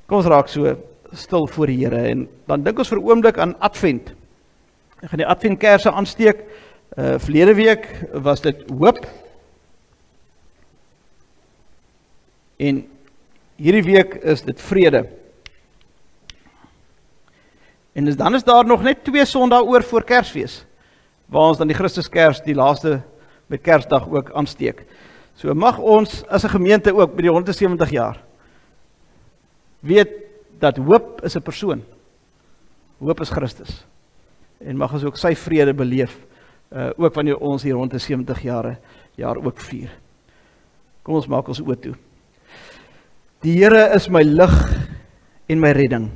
Kom ons raak so stil voor die Here en dan dink ons vir 'n oomblik aan Advent. Ek gaan die Adventkerse aansteek. Verlede week was dit hoop. En hierdie week is dit vrede. En dan is daar nog net 2 Sondae oor voor Kersfees, waar ons dan die Christuskers die laaste met Kersdag ook aansteek. So mag ons as 'n gemeente ook by die 170 jaar weet dat hoop is 'n persoon. Hoop is Christus. En mag ons ook sy vrede beleef, ook wanneer ons hier rond die 70 jaar ook vier. Kom ons maak ons oë toe. Die Here is my lig en my redding.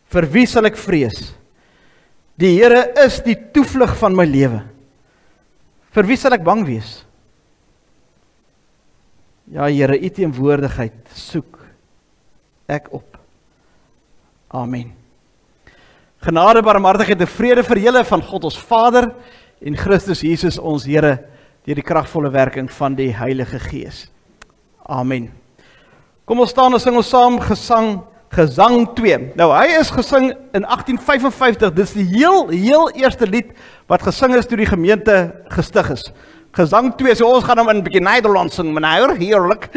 Vir wie sal ek vrees? Die Here is die toevlug van my lewe. Vir wie sal ek bang wees? Ja, Here, U teenwoordigheid soek ek op. Amen. Genade, barmhartigheid en vrede vir julle van God ons Vader en Christus Jesus ons Here deur die kragvolle werking van die Heilige Gees. Amen. Kom ons staan en sing ons saam Gesang 2. Nou, hy is gesing in 1855, dit is die heel eerste lied wat gesing is toe die gemeente gestig is. Gesang 2, so ons gaan hom in 'n bietjie Nederlands sing, meneer, heerlik.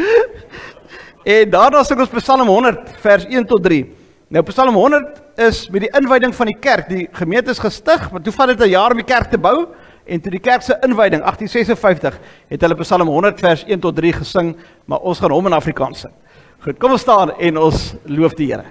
En daarna sing ons Psalm 100, vers 1 tot 3. Nou, Psalm 100 is met die inwyding van die kerk, die gemeente is gestig, maar toe vat dit 'n jaar om die kerk te bou, en toe die kerk se inwyding, 1856, het hulle Psalm 100, vers 1 tot 3 gesing, maar ons gaan hom in Afrikaans sing. Goed, kom ons staan en ons loof die Here.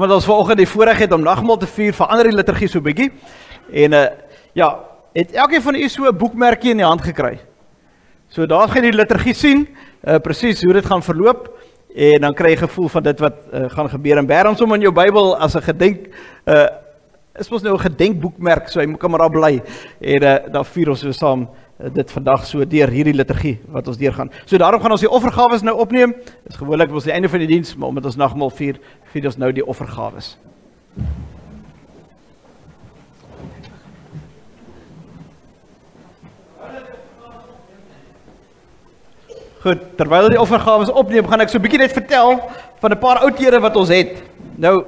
Omdat ons vanoggend die voorreg het om nagmaal te vier, verander die liturgie so bietjie. En ja, het elkeen van u so 'n boekmerkie in die hand gekry. So daar gaan jy die liturgie sien, presies hoe dit gaan verloop, en dan kry jy gevoel van dit wat gaan gebeur. En bær ons om in jou Bybel as 'n gedenk, is mos nou 'n gedenkboekmerk, so jy kan maar daar bly, en dan vier ons so saam dit vandag so deur hierdie liturgie wat ons deurgaan. So daarom gaan ons die offergawes nou opneem. Dit is gewoonlik ons die einde van die diens, maar omdat ons nagmaal vier ons nou die offergawes. Goed, terwyl die offergawes opneem, gaan ek so 'n bietjie net vertel van 'n paar oudhede wat ons het. Nou,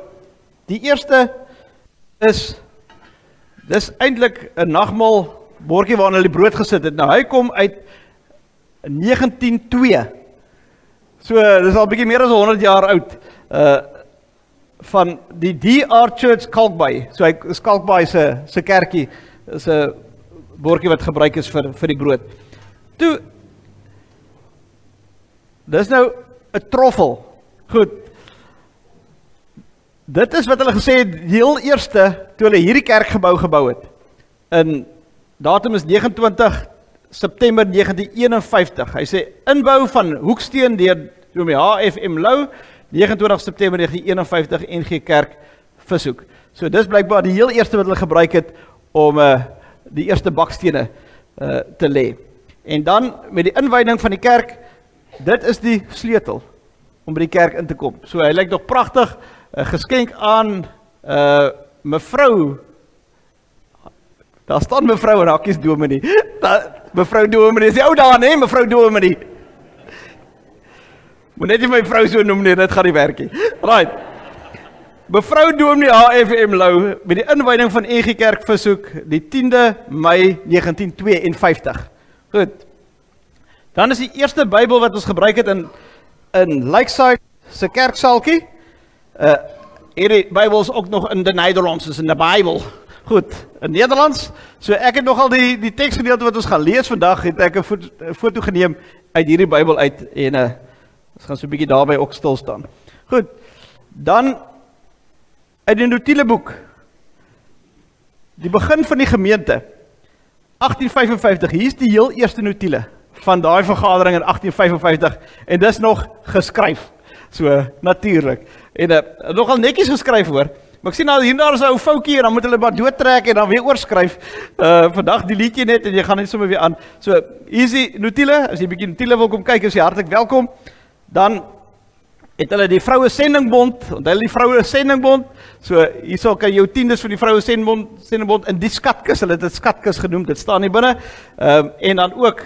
die eerste dis eintlik 'n nagmaal bordjie waarin hulle die brood gesit het. Nou, hy kom uit 1902. So, dis al 'n bietjie meer as 100 jaar oud. Van die DR Church Kalkbaai. So, hy is Kalkbaai se kerkie. Is 'n bordjie wat gebruik is vir die brood. Toe, dis nou 'n troffel. Goed. Dit is wat hulle gesê het, die heel eerste, toe hulle hierdie kerkgebou gebou het. In datum is 29 September 1951. Hy sê, inbou van hoeksteen deur Dominee H.F.M. Lou, 29 September 1951, NG Kerk, Vishoek. So dis blykbaar die heel eerste wat hulle gebruik het, om die eerste bakstene te lê. En dan, met die inwyding van die kerk, dit is die sleutel om by die kerk in te kom. So hy lyk nog pragtig, geskenk aan mevrou, daar staan mevrou en hakkies Dominee. Mevrou Dominee, is die ou daar, nee, mevrou Dominee. Moet net nie my vrou so noem nie, dit gaan nie werk nie. Right. Mevrou Dominee H.F.M. Lou, met die inwyding van NG Kerk Vishoek, die 10de Mei 1952. Goed. Dan is die eerste Bybel wat ons gebruik het in Lakeside se kerksaaltjie. Hierdie Bybel is ook nog in die Nederlands, is in die Bybel. Goed, in Nederlands. So ek het nogal die teksgedeelte wat ons gaan lees vandag, het ek 'n foto geneem uit hierdie Bybel uit, en ons gaan so 'n bietjie daarby ook stil staan. Goed, dan uit die notieleboek, die begin van die gemeente, 1855, hier is die heel eerste notiele van daai vergadering in 1855, en dis nog geskryf, so natuurlik, en nogal netjies geskryf hoor, maar ek sien nou hier daar is 'n ou foutjie, en dan moet hulle maar doodtrek, en dan weer oorskryf, vandag delete jy net, en jy gaan net sommer weer aan, so, hier is die notiele, as jy 'n bietjie notiele wil kom kyk, is jy hartlik welkom, dan het hulle die Vroue Sendingbond, onthou die Vroue Sendingbond, so hierso kan jou tiendes van die Vroue Sendingbond in die skatkis, hulle het dit skatkis genoem, dit staan hier binne, en dan ook,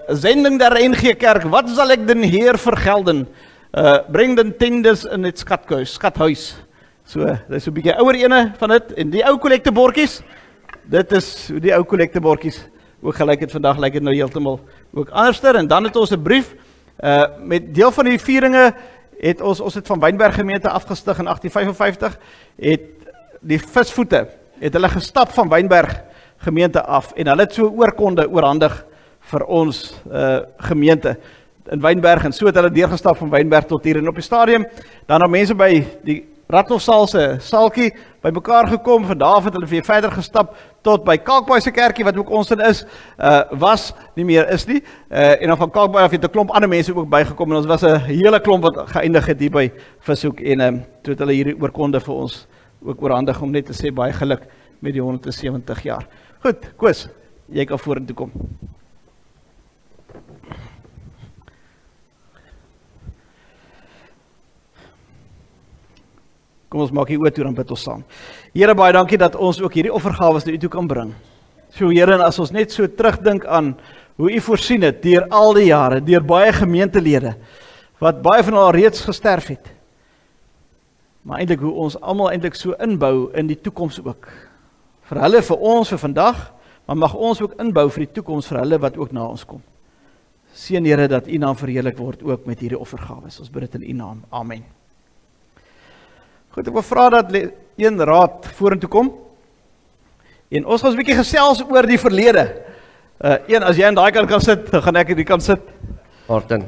zending der NG Kerk, wat sal ek den Heer vergelden? Breng den tendes in het skathuis. So, dit is so 'n bietjie ouer ene van dit, en die ou kollektebordjies, dit is hoe die ou kollektebordjies ook gelyk het vandag, lyk het nou heeltemal ook anderster, en dan het ons 'n brief, met deel van die vieringe, het ons het van Wynberg gemeente afgestig in 1855, het die visvoete, het hulle gestap van Wynberg gemeente af, en hulle het so oorkonde oorhandig vir ons gemeente in Wynberg, en so het hulle deurgestap van Wynberg tot hier, en op die stadium, dan het mense by die Rathloffsaal se saaltjie by mekaar gekom, vandaar het hulle weer verder gestap, tot by Kalkbaai se kerkie, wat ook ons in is, was, nie meer is nie, en dan van Kalkbaai af het 'n klomp ander mense ook bygekom, en ons was 'n hele klomp wat geëindig het hier by Vishoek, en toe het hulle hierdie oorkonde vir ons ook oorhandig, om net te sê, baie geluk met die 170 jaar. Goed, Koos, jy kan vorentoe kom. Kom ons maak hier oor toe, dan bid ons saam. Here, baie dankie dat ons ook hierdie offergawes na U toe kan bring. So Here, en as ons net so terugdink aan hoe U voorsien het, deur al die jare, deur baie gemeentelede, wat baie van hulle reeds gesterf het, maar eintlik hoe ons almal eintlik so inbou in die toekoms ook. Vir hulle, vir ons, vir vandag, maar mag ons ook inbou vir die toekoms vir hulle wat ook na ons kom. Seën Here dat U naam verheerlik word ook met hierdie offergawes. Ons bid dit in U naam. Amen. Goed, ek wil vra dat een raad vorentoe kom. En ons gaan 'n bietjie gesels oor die verlede. As jy aan daai kant kan sit, dan gaan ek aan die kant sit. Martin.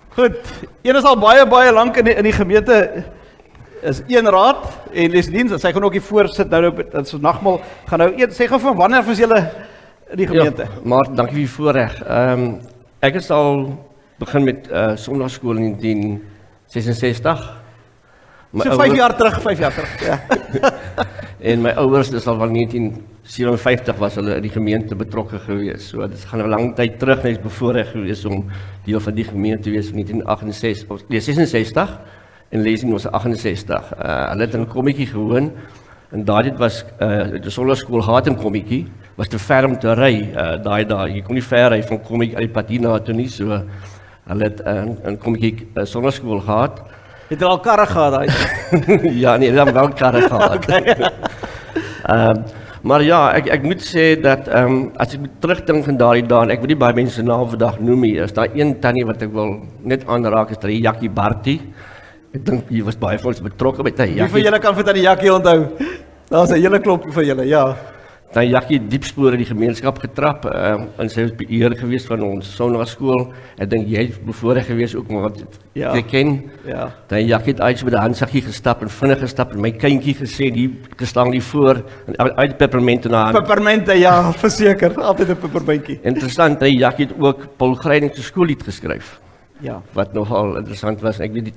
Goed, een is al baie lank in die gemeente is een raad en Leslien, sy gaan ook hier voor sit nou dat so nagmaal gaan nou eet. Sê gou van wanneer was julle in die gemeente? Ja, maar dankie vir die voorreg. Ek is al begin met sonnaarskool in 1966. So 5 jaar terug, ja. En my ouers is al van 1957 was hulle in die gemeente betrokke gewees. So dit gaan 'n lang tyd terug, net bevoorreg gewees om deel van die gemeente te wees van 1966 en Leslien was 68. Hulle het in 'n kommetjie gewoon en daardie was die sonnaarskool gehad in kommetjie was te ver om te ry. Daai jy kon nie ver ry van kommetjie uit die pad hierna toe nie. So hulle het 'n kommetjie sonnaarskool gehad. Het al karre gehad daai? Ja, nee, hulle het wel karre gehad. Maar ja, ek moet sê dat as ek terugdink aan daardie dae, ek weet nie baie mense naam vandag noem nie, is daar een tannie wat ek wil net aanraak, is die Jackie Bartie. Ek dink jy was baie vir ons betrokke met hy. Wie van julle kan vir tannie Jackie onthou? Daar's 'n hele klomp van julle, ja. Tannie Jackie diep spore in die gemeenskap getrap en sy was beheer gewees van ons sonnaarskool. Ek dink jy het bevoorreg gewees ook maar jy ken. Ja. Tannie Jackie het uit met 'n handsakkie gestap en vinnig gestap en my kindjie gesê die gestaan hier voor en uit peppermente na hand. Peppermente, ja, verseker, altyd 'n peppermintjie. Interessant, Tannie Jackie het ook Paul Greining se skoollied geskryf. Ja. Wat nogal interessant was. Ek weet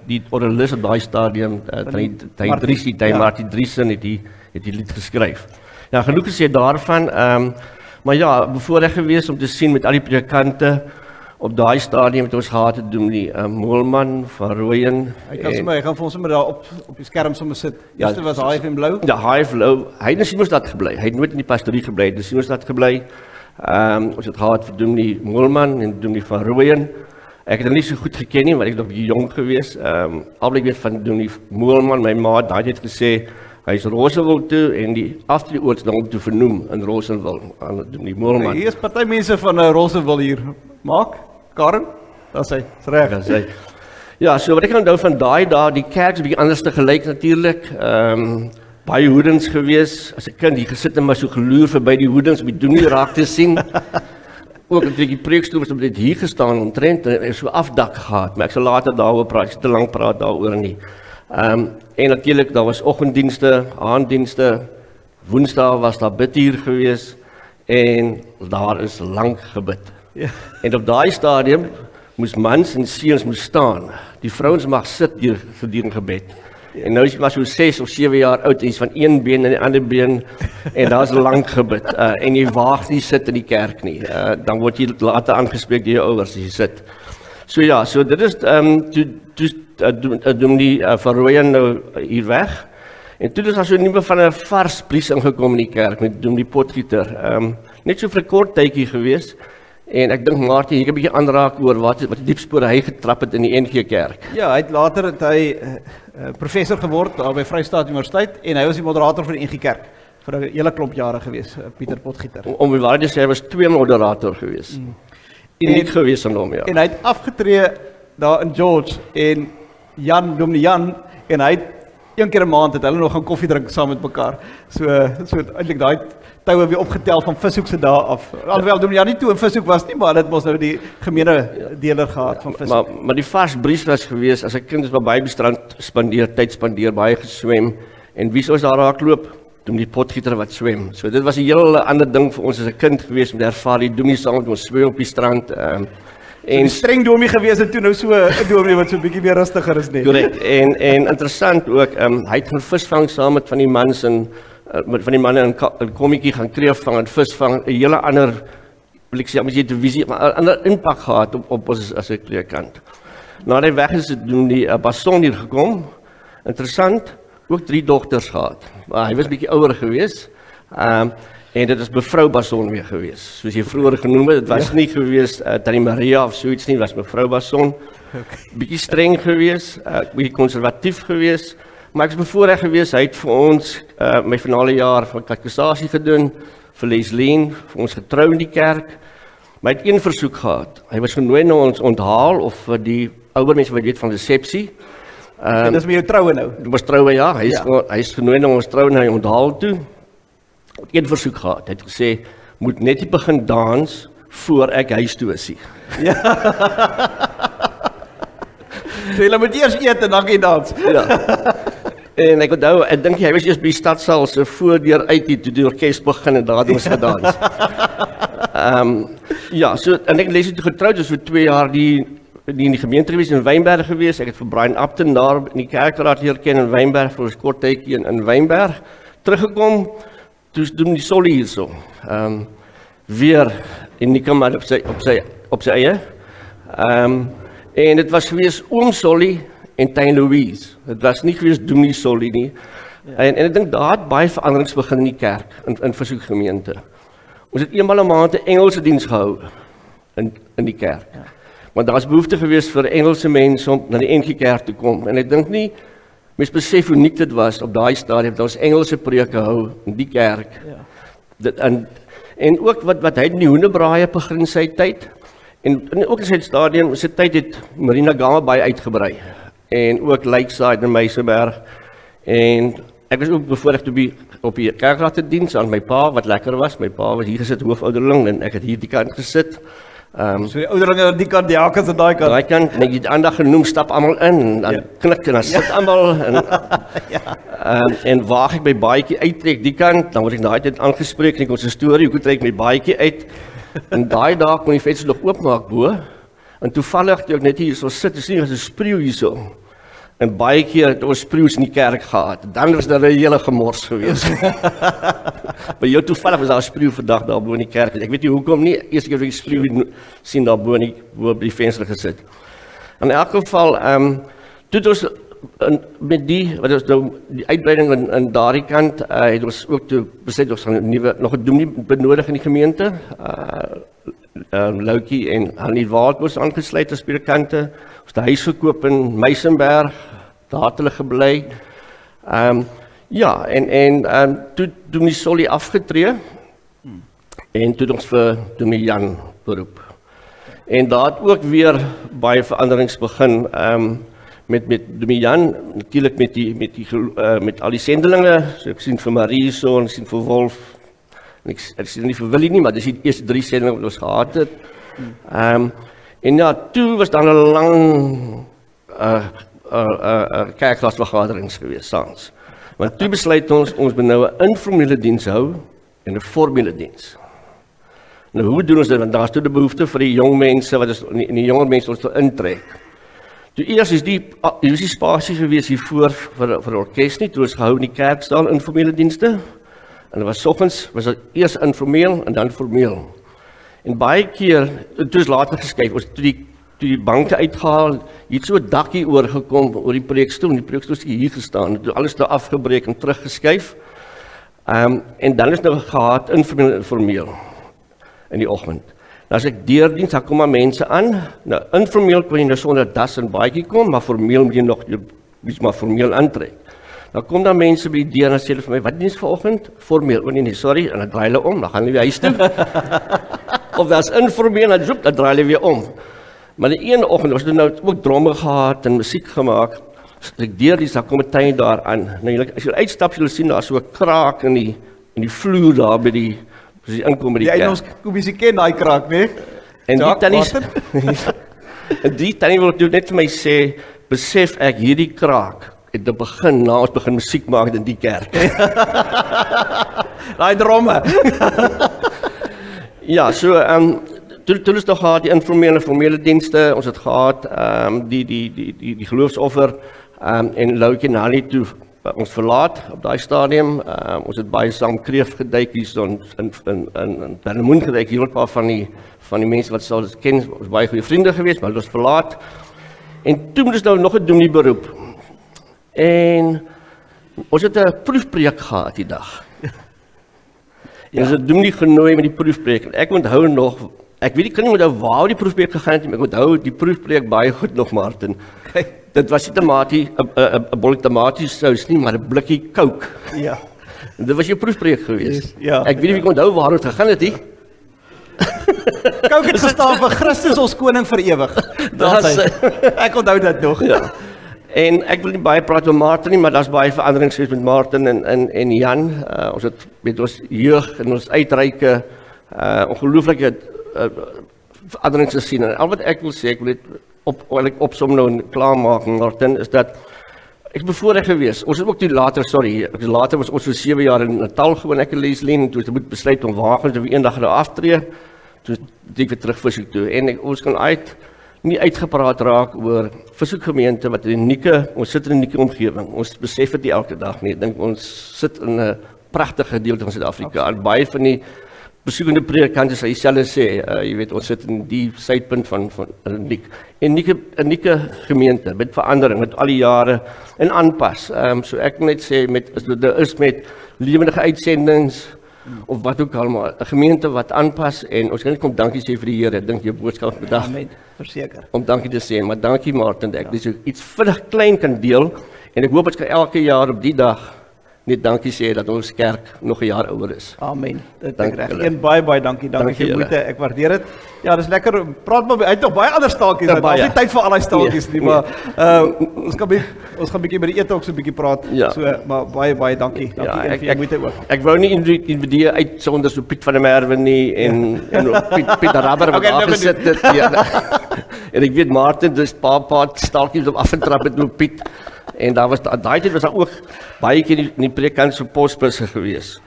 die orgelis op daai stadium Tannie Driesie, Tannie Martie Driesen het die lied geskryf. Ja, genoeg gesê daarvan, maar ja, bevoorreg gewees om te sien met al die predikante op daai stadium het ons gehad te doen die Moelman van Rooyen. Hy gaan vir ons sommer daar op die skerm sommer sit. Eerste was HF en blou. Ja, HF blou. Hy het in Simonstad gebly. Hy het nooit in die pastorie gebly, hy het in Simonstad gebly. Ons het gehad vir doen die Moelman en doen die van Rooyen. Ek het hom nie so goed geken nie, want ek was nog jonk gewees. Albei weet van doen die Moelman, my ma daai het gesê hy is Roosevelt toe en die after die oortsnaam toe vernoem in Roosevelt aan die Moelman. Hier is party mense van Roosevelt hier. Maak, Karen, daar sê, is reg. Ja, sê. Ja, so wat ek kan onthou van daai dae, die kerk is 'n bietjie anders te gelyk natuurlik. Baie hoedens gewees. As 'n kind hier gesit en maar so geloer verby die hoedens om die dominee raak te sien. Ook natuurlijk die preekstoel was dit hier gestaan omtrent en so afdak gehad, maar ek sal later daaroor praat, ek sal te lank praat daaroor nie. En natuurlijk, daar was oggenddienste, aanddienste, woensdae was daar bidhuur gewees en daar is lang gebid. Ja. En op daai stadium moes mans en seuns moes staan. Die vrouens mag sit hier gedurende gebed. En nou is jy maar so 6 of 7 jaar oud en jy's van een been en die ander been en daar's lang gebid. En jy waag nie sit in die kerk nie. Dan word jy later aangespreek deur jou ouers as jy sit. So ja, so dit is doen die van Rooyen nou hier weg. En toe is daar so 'n nuwe van 'n vars bries ingekom in die kerk met doen die potgieter. Net so vir 'n kort tydjie gewees. En ek dink Martie, jy kan 'n bietjie aanraak oor wat die diepspore hy getrap het in die NG Kerk. Ja, later het hy professor geword daar by Vrystaat Universiteit en hy was die moderator vir die NG Kerk vir 'n hele klomp jare gewees, Pieter Potgieter. Om die waarheid te sê, hy was 2 moderator gewees. Uniek gewees aan hom, ja. En hy het afgetree daar in George en Dominee Jan en hy het een keer 'n maand het hulle nog gaan koffie drink saam met mekaar. So eintlik daai toue weer opgetel van Vishoek se dae af. Alhoewel Dominee Jan nie toe in Vishoek was nie, maar dit mos nou die gemeene deler gehad van Vishoek. Maar die vars bries was gewees, as 'n kind is by die strand tyd spandeer, baie geswem en wie sou daar raakloop? Dominee Potgieter wat swem. So dit was 'n heel ander ding vir ons as 'n kind gewees om te ervaar die dominee saam met ons swem op die strand. En streng dominee gewees en toe nou so 'n dominee wat so 'n bietjie meer rustiger is net. Korrek. En interessant ook, hy het gaan visvang saam met van die mans en met van die manne in 'n kommetjie gaan kreefvang en visvang, 'n hele ander wil ek sê, as jy televisie, maar 'n ander impak gehad op ons as 'n kleerkant. Nadat hy weg is, het die Basson hier gekom. Interessant, ook 3 dogters gehad. Maar hy was 'n bietjie ouer gewees. En dit is mevrou Basson weer gewees. Soos jy vroeër genoem het, dit was nie gewees Tannie Maria of so iets nie, was mevrou Basson. Bietjie streng gewees, bietjie konservatief gewees, maar ek is bevoorreg gewees, hy het vir ons my finale jaar van katekisasie gedoen, vir Leslien, vir ons getrou in die kerk, maar hy het een versoek gehad. Hy was genooi na ons onthaal of vir die ouer mense wat weet van resepsie. En dis met jou troue nou. Dit was troue, ja. Hy is genooi na ons troue en hy onthaal toe. Een versoek gehad. Hy het gesê, moet net nie begin dans voor ek huis toe is. Ja. So jy moet eers eet en dan gaan dans. Ja. En ek onthou, ek dink hy was eers by die stadsaal se voordeur uit toe die orkes begin en daar het ons gedans. Ja, so en ek lees toe getroud is vir 2 jaar die in die gemeente gewees in Wynberg gewees. Ek het vir Brian Upton daar in die kerkraad leer ken in Wynberg vir 'n kort tydjie in Wynberg. Teruggekom, toe doen die Solly hierso. Weer en Nika maar op sy eie. En dit was gewees Oom Solly en Tyn Louise. Dit was nie gewees Dominee Solly nie. Ja. En ek dink daar het baie veranderings begin in die kerk, in versoekgemeente. Ons het eenmal 'n maand 'n Engelse diens gehou in die kerk. Ja. Want daar was behoefte gewees vir Engelse mense om na die NG Kerk te kom. En ek dink nie, mense besef hoe uniek dit was op daai stadium, dat ons Engelse preke hou in die kerk. Ja. En ook wat hy in die hoenderbraaie begin sy tyd, en ook in sy stadium, sy tyd het Marina Gama baie uitgebrei. En ook Lakeside in Meisenberg. En ek was ook bevoorreg op die kerkraad te diens aan my pa, wat lekker was. My pa was hier gesit, hoofouderling, en ek het hier die kant gesit. So die ouderlinge aan die kant, die hakens aan daai kant. Daai kant, en ek het aandag genoem, stap almal in, en dan knik en dan sit almal. En waar ek my baadjie uittrek die kant, dan word ek daai tyd aangespreek, en ek ons storie, hoe trek my baadjie uit. En daai dag kon die venster nog oopmaak bo. En toevallig toe ek net hier so sit, sien ek 'n spreeu hierso. En baie keer het ons spreeus in die kerk gehad. Dan was daar 'n hele gemors gewees. Maar jou toevallig was daar 'n spreeu vandag daar bo in die kerk. Ek weet nie hoekom nie. Eerste keer wat ek spreeu sien daar bo op die venster gesit. In elk geval, toe het ons met wat ons nou die uitbreiding in daardie kant, het ons ook toe besluit ons gaan nog 'n dominee benodig in die gemeente. Loukie en Annie Waard was aangesluit as predikante. Ons het 'n huis gekoop in Meisenberg, daar het hulle gebly. Ja, en toe Dominee Solly afgetree, en toe het ons vir Dominee Jan beroep. En daar het ook weer baie veranderings begin, met Dominee Jan, natuurlik met al die sendelinge, so ek sien vir Marie so, en ek sien vir Wolf, ek sien nie vir Willie nie, maar dis die eerste 3 sendinge wat ons gehad het. En ja, toe was daar 'n lang kerkraadsvergaderings gewees saans. Want toe besluit ons moet nou 'n informele diens hou en 'n formele diens. Nou hoe doen ons dit? Want daar is toe die behoefte vir die jong mense wat is in die jonger mense ons toe intrek. Toe eers is die spasie gewees hiervoor vir orkes nie, toe ons gehou in die kerksaal informele dienste. En dit was soggens was dit eers informeel en dan formeel. En baie keer, toe is later geskuif, ons toe die banke uitgehaal, hier het so 'n dakkie oorgekom oor die preekstoel, en die preekstoel het hier gestaan, toe alles daar afgebreek en teruggeskuif. En dan is nou gehad informeel en formeel in die oggend. Nou as ek deurdiens, dan kom maar mense aan. Nou informeel kon jy nou sonder das en baadjie kom, maar formeel moet jy nog maar formeel aantrek. Dan kom daar mense by die deur en sê hulle vir my, wat diens vanoggend? Formeel, nee, sorry, en dan draai hulle om, dan gaan hulle weer huis toe. Of dat is informeel, dan draai hulle weer om. Maar die ene oggend, ons het nou ook dromme gehad en musiek gemaak, as ek deurdiens, dan kom 'n tuin daar aan. Nou, as jy uitstap, jy sien, daar is so 'n kraak in die vloer daar by die, as jy inkom by die kerk. Die ons kommissie ken daai kraak, nee? En die tannie wil net vir my sê, besef ek hierdie kraak, het te begin, na ons begin musiek maak in die kerk. Daai dromme. Ja, so, toe is nog gehad die informele en formele dienste, ons het gehad die geloofsoffer, en Loukie en Annie toe ons verlaat op daai stadium, ons het baie saam kreef geduik, hier so in Bernemoen geduik, hier 'n paar van die mense wat sal ken, ons baie goeie vriende gewees, maar ons verlaat, en toe moet ons nou nog 'n dominee beroep. En ons het 'n proefpreek gehad die dag. En ons het dominee genooi met die proefpreek. En ek onthou nog, ek weet nie onthou waar die proefpreek gegaan het, maar ek onthou die proefpreek baie goed nog, Martin. Dit was nie tomatie, 'n bol tomaties sous nie, maar 'n blikkie Coke. Ja. En dit was jou proefpreek gewees. Ja. Ek weet nie wie onthou waar dit gegaan het nie. Coke het gestaan vir Christus ons koning vir ewig. Ek onthou dit nog. Ja. En ek wil nie baie praat oor Martin nie, maar daar's baie veranderings met Martin en Jan. Ons het met ons jeug en ons uitreike ongelooflike veranderings gesien. En al wat ek wil sê, ek wil dit opsom nou en klaarmaak, Martin, is dat ek bevoorreg gewees. Ons het ook later was ons vir 7 jaar in Natal gewoon, ek en Leslie, toe het moet besluit om wagens of eendag daar aftree, toe het ek weer terug Vishoek toe, en ons kan nie uitgepraat raak oor Vishoekgemeente, wat ons sit in 'n unieke omgewing, ons besef dit nie elke dag nie, ek dink ons sit in 'n pragtige gedeelte van Suid-Afrika, en baie van die besoekende predikante sal dieselfde sê, jy weet, ons sit in die suidpunt van 'n unieke gemeente, met verandering, met al die jare, en aanpas, so ek net sê, met lewendige uitsendings, of wat ook al, maar 'n gemeente wat aanpas, en ons kan net kom dankie sê vir die Here, ek dink jou boodskap vandag, Amen, verseker. om dankie te sê, maar dankie Martin, dat ek dis iets vinnig klein kan deel, en ek hoop ek kan elke jaar op die dag, net dankie sê dat ons kerk nog 'n jaar ouer is. Amen. Dit Dank is reg. julle. Een baie dankie Dankie vir die julle. moeite. Ek waardeer dit. Ja, dis lekker. Praat maar, hy het nog baie ander staaltjies. Ja, Ons baie. het nie tyd vir al die staaltjies nie, Nee. maar ons gaan bietjie by die ete ook so 'n bietjie praat. Ja. So, maar baie dankie. Dankie Ja, vir jou moeite ook. Ek wou nie individue uitsonder so Piet van der Merwe nie en Piet Rabber wat Okay, nou afgesit het. Ja. En ek weet Martin, dis paar stalkies op afgetrap het met Piet. En daar was daai tyd was daar ook baie keer in die preekkant so posbusse gewees.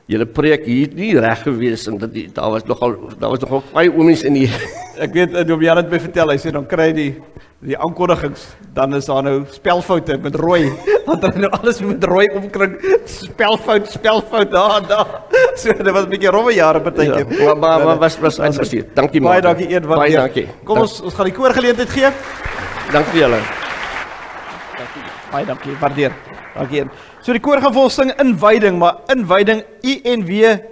Julle preek hier nie reg gewees en daar was nogal baie oomies in die Ek weet, Dom Jan het my vertel, hy sê, dan kry die aankondigings, dan is daar nou spelfoute met rooi, want dan nou alles met rooi omkring, spelfout, daar. So, dit was 'n bietjie rowwe jare partykeer. Ja, maar was uitgestuur. Dankie Baie Martin. dankie, Ed, Baie dankie. Kom ons gaan die koor geleentheid gee. Dankie julle. Baie dankie, waardeer. Dankie. So die koor gaan vir ons sing inwyding, maar inwyding INWIJD.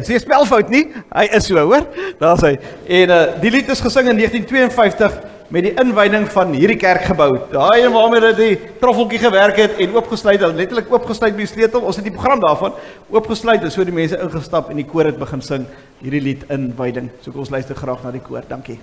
Sê spelfout nie? Hy is so, hoor? Daar's hy. En die lied is gesing in 1952 met die inwyding van hierdie kerkgebou. Daai een waarmee dit die troffeltjie gewerk het en oopgesluit, letterlik oopgesluit met die sleutel. Ons het die program daarvan oopgesluit en so die mense ingestap en die koor het begin sing hierdie lied inwyding. So kom ons luister graag na die koor. Dankie.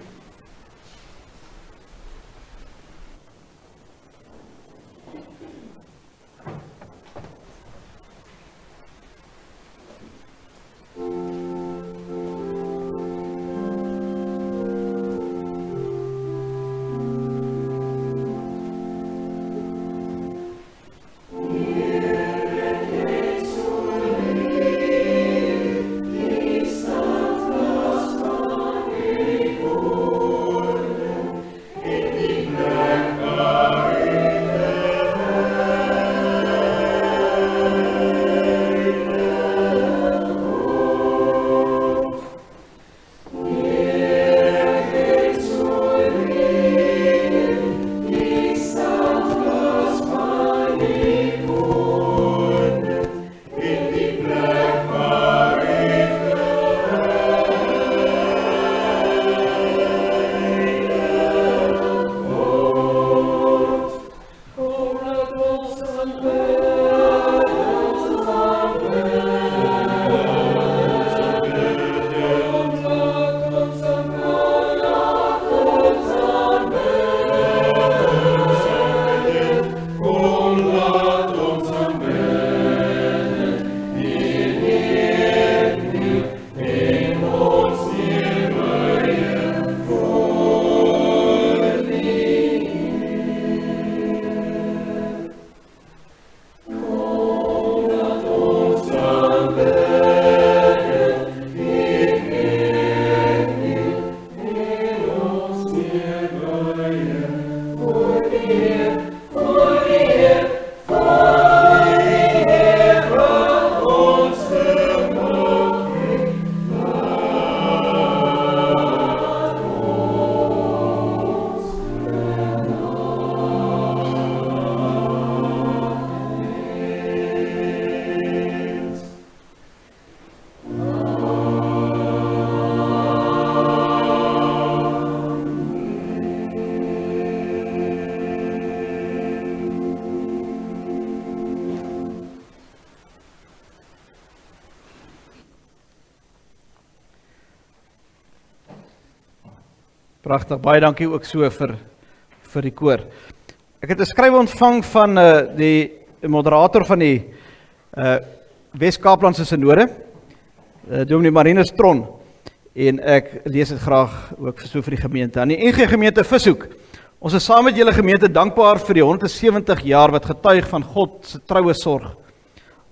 Pragtig, baie dankie ook so vir die koor. Ek het 'n skrywe ontvang van die moderator van die Wes-Kaaplandse Sinode, Dominee Marinus Tron. en ek lees dit graag ook so vir die gemeente. Aan die NG Gemeente Vishoek, ons is saam met julle gemeente dankbaar vir die 170 jaar wat getuig van God se troue sorg.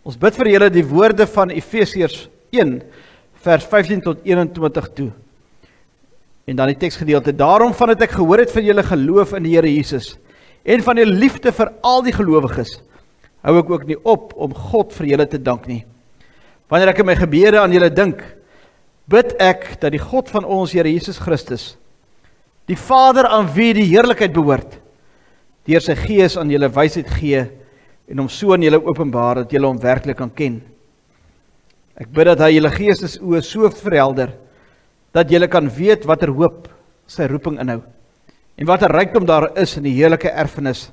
Ons bid vir julle die woorde van Efesiërs 1 vers 15 tot 21 toe. En dan die teksgedeelte: Daarom van het ek gehoor het van julle geloof in die Here Jesus en van julle liefde vir al die gelowiges, hou ek ook nie op om God vir julle te dank nie. Wanneer ek in my gebede aan julle dink, bid ek dat die God van ons Here Jesus Christus, die Vader aan wie die heerlikheid behoort, deur sy Gees aan julle wysheid gee en hom so aan julle openbaar dat julle hom werklik kan ken. Ek bid dat hy julle geestesoë so verhelder dat julle kan weet watter hoop sy roeping inhou en watter rykdom daar is in die heerlike erfenis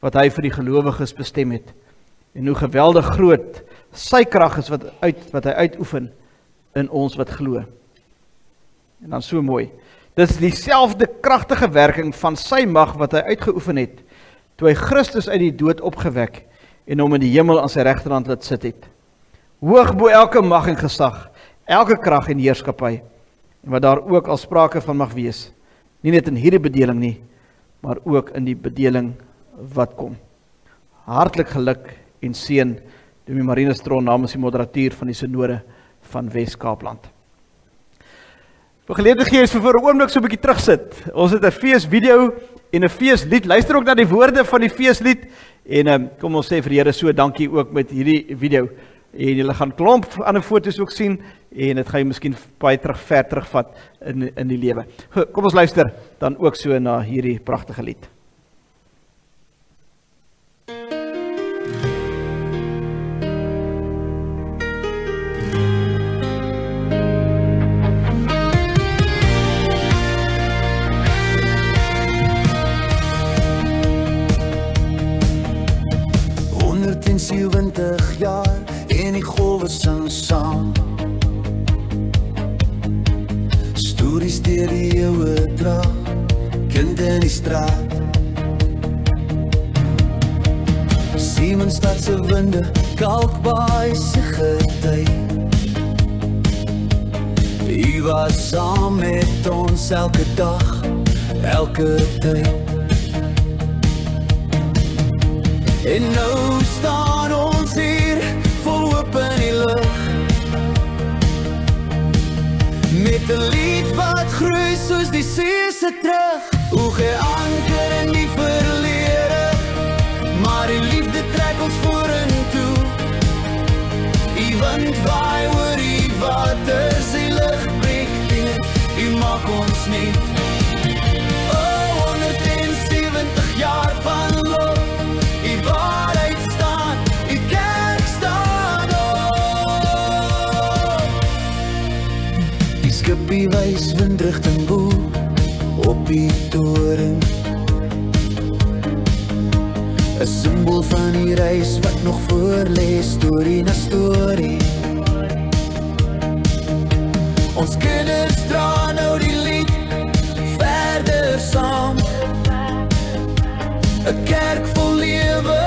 wat hy vir die gelowiges bestem het en hoe geweldig groot sy krag is wat hy uitoefen in ons wat glo. En dan so mooi. Dit is dieselfde kragtige werking van sy mag wat hy uitgeoefen het toe hy Christus uit die dood opgewek en hom in die hemel aan sy regterhand laat sit het. Hoog bo elke mag en gesag, elke krag en heerskappy, en wat daar ook al sprake van mag wees, nie net in hierdie bedeling nie, maar ook in die bedeling wat kom. Hartlik geluk en seën, Dominee Marine Stron namens die moderatuur van die Synode van Wes-Kaapland. Vir geleentheid gee is vir 'n oomblik so 'n bietjie terugsit. Ons het 'n feesvideo en 'n feeslied. Luister ook na die woorde van die feeslied en kom ons sê vir die Here so dankie ook met hierdie video. En julle gaan klomp ander foto's ook sien en dit gaan jy miskien baie ver terugvat in die lewe. Kom ons luister dan ook so na hierdie pragtige lied. Jaar en die golwe sing saam. Stories deur die eeue dra, kind in die straat. Siemensstad se winde, Kalkbaai se gety. U was saam met ons elke dag, elke tyd. En nou staan ons hier, vol hoop in die lug, met 'n lied wat groei soos die see se terug. O geanker in die verlede, maar die liefde trek ons vorentoe. U wind waai oor die waters, die lig breek deur, u maak ons nie. O 170 jaar van lof, die waarheid staan, die kerk staan op. Die skippie wys windrigting bo op die toring, 'n symbool van die reis wat nog voor lê, storie na storie. Ons kinders dra nou die lied verder saam, 'n kerk vol lewe,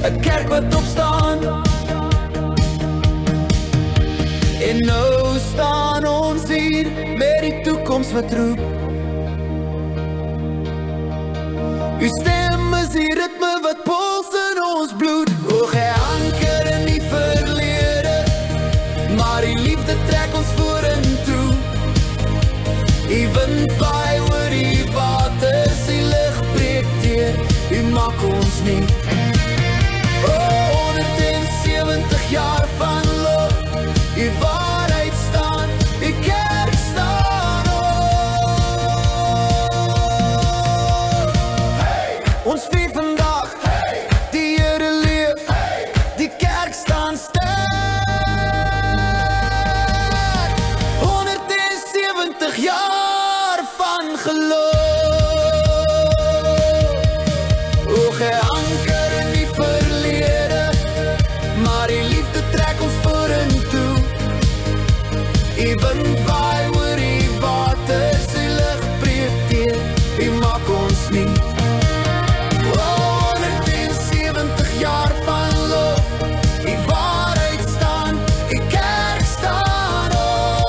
'n kerk wat opstaan. En nou staan ons hier met die toekoms wat roep. U stem is die ritme wat puls in ons bloed. O geanker in die verlede, maar die liefde trek ons vorentoe. U wind waai oor die waters, die lig breek deur, u maak ons nie. O 170 jaar van lof, u waarheid staan, die kerk staan op. Hey! Ons vier vandag, hey! Die Here leef, hey! Die kerk staan sterk. 170 jaar van geloof. O geanker in die verlede, maar die liefde trek ons vorentoe. U wind waai oor die waters, die lig breek deur, u maak ons nie. O 170 jaar van lof, u waarheid staan, u kerk staan op.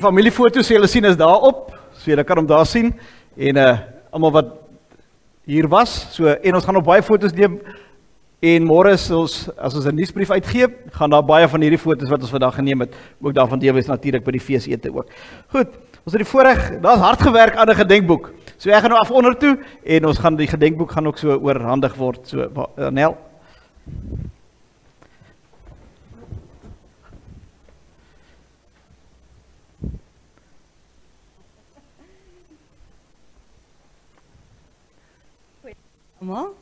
familiefoto's julle sien is daar op. So julle kan hom daar sien en almal wat hier was. So en ons gaan nog baie foto's neem en môre as ons 'n nuusbrief uitgee, gaan daar baie van hierdie foto's wat ons vandag geneem het, ook daarvan deel wees natuurlik by die feesete ook. Goed, ons het die voorreg, daar's hard gewerk aan 'n gedenkboek. So ek gaan nou af onder toe en ons gaan die gedenkboek gaan ook so oorhandig word. So Nel. Almal?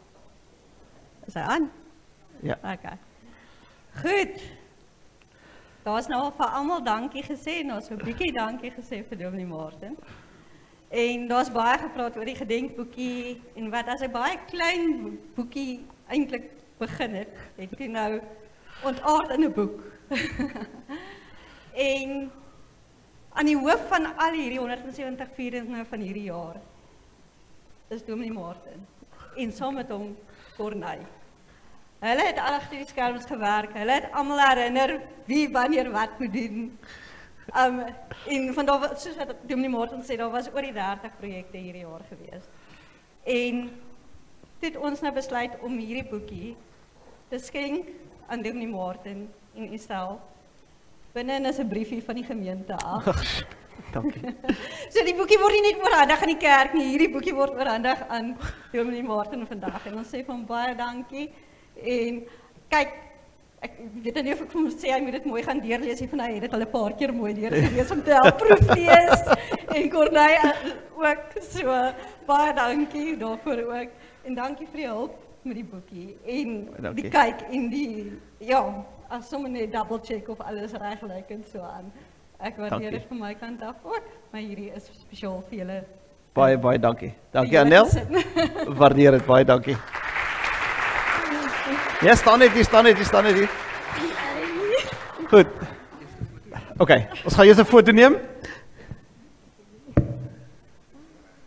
Is hy aan? Ja. Okay. Goed. Daar's nou al vir almal dankie gesê en ons 'n bietjie dankie gesê vir Dominee Martin. En daar's baie gepraat oor die gedenkboekie en wat as 'n baie klein boekie eintlik begin het hy nou ontaard in 'n boek. En aan die hoof van al hierdie 170 vierings van hierdie jaar is Dominee Martin. En saam met hom Corneil. Hulle het al agter die skerms gewerk, hulle het almal herinner wie wanneer wat moet doen. En van daar, soos wat Dominee Martin sê, daar was oor die 30 projekte hierdie jaar gewees. En toe het ons nou besluit om hierdie boekie te skenk aan Dominee Martin en Estel. Binne is 'n briefie van die gemeente af. Dankie. So die boekie word nie net oorhandig aan die kerk nie, hierdie boekie word oorhandig aan Dominee Martin vandag. En ons sê van baie dankie. En kyk, ek weet nie of ek moet sê hy moet dit mooi gaan deurlees, hy het dit al 'n paar keer mooi deurgelees om te help proeflees. En Corneil ook, so baie dankie daarvoor ook. En dankie vir die hulp met die boekie. En dankie. die kyk en die, ja, as sommer net double check of alles reg lyk en so aan. Ek waardeer dit van my kant af ook, maar hierdie is spesiaal vir julle. Baie dankie. Dankie Anel. Waardeer dit, baie dankie. Ja, staan net hier. Goed. Okay, ons gaan eers 'n foto neem.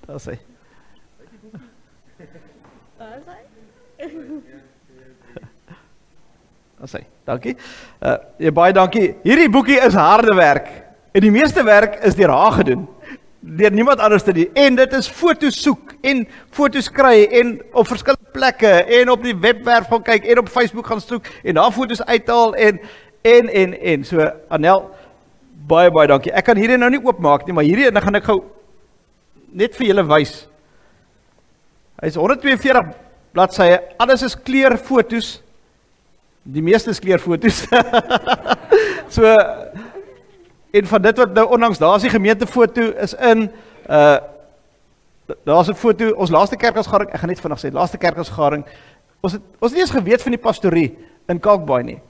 Daar is hy. Dankie. Baie dankie. Hierdie boekie is harde werk. En die meeste werk is deur haar gedoen. Deur niemand anders te doen. En dit is foto's soek en foto's kry en op verskillende plekke en op die webwerf gaan kyk en op Facebook gaan soek en daar foto's uithaal en so Anel, baie dankie. Ek kan hierdie nou nie oopmaak nie, maar hierdie dan gaan ek gou net vir julle wys. Hy is 142 bladsye, alles is kleurfoto's. Die meeste is kleurfoto's. So en van dit wat nou onlangs daar is die gemeentefoto is in daar's 'n foto ons laaste kerkgaring, ek gaan net vinnig sê, laaste kerkgaring. Ons het nie eens geweet van die pastorie in Kalkbaai nie.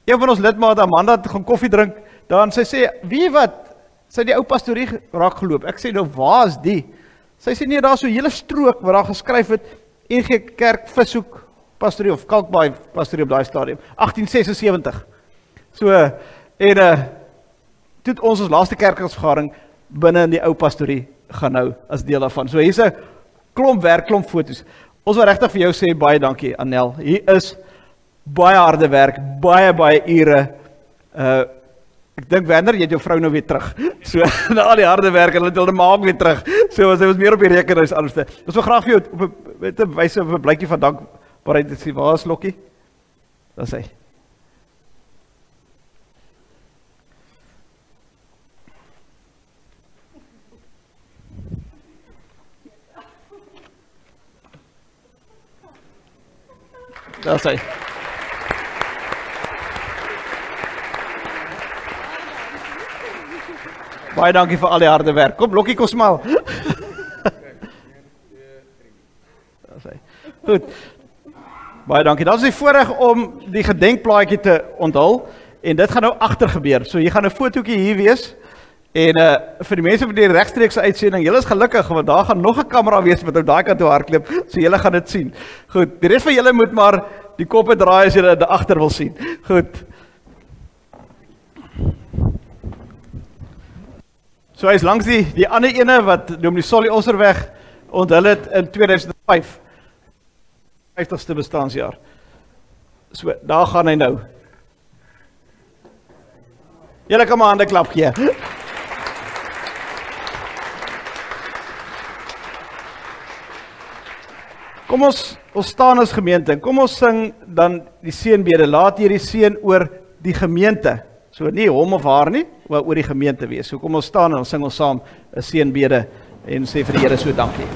Een van ons lidmate Amanda het gaan koffie drink, dan sy sê, "Wie wat? Sy het die ou pastorie raak geloop." Ek sê, "Nou waar is die?" Sy sê, "Nee, daar's so 'n hele strook waar daar geskryf het NG Kerk Vishoek pastorie of Kalkbaai pastorie op daai stadium, 1876. So en toe ons laaste kerkgaring binne in die ou pastorie gaan nou as deel daarvan. So hier's 'n klomp werk, klomp foto's. Ons wil regtig vir jou sê baie dankie Anel. Hier is baie harde werk, baie ure. Ek dink Werner, jy het jou vrou nou weer terug. So na al die harde werk en hulle het hulle maak weer terug. So sy was meer op die rekening as anderste. Ons wil graag vir jou op 'n wyse op 'n blykie van dankbaarheid sê. Waar is Lokkie? Daar sê hy. Daar sê hy. Baie dankie vir al die harde werk. Kom, Lokkie, kom smal. Daar sê hy. Goed. Baie dankie. Dat is die voorreg om die gedenkplaatjie te onthul. En dit gaan nou agter gebeur. So jy gaan 'n fotootjie hier wees. En vir die mense vir die regstreekse uitsending, julle is gelukkig want daar gaan nog 'n kamera wees wat op daai kant toe hardloop, so julle gaan dit sien. Goed, die res van julle moet maar die koppe draai as julle daar agter wil sien. Goed. So hy's langs die ander ene wat Dominee Solly Osserweg onthul het in 2005. 50ste bestaanjaar. So, daar gaan hy nou. Julle kan maar hande klap gee. Kom ons staan as gemeente en kom ons sing dan die seënbede. Laat hierdie seën oor die gemeente. So nie hom of haar nie, maar oor die gemeente wees. So kom ons staan en ons sing ons saam 'n seënbede en sê vir die Here so dankie.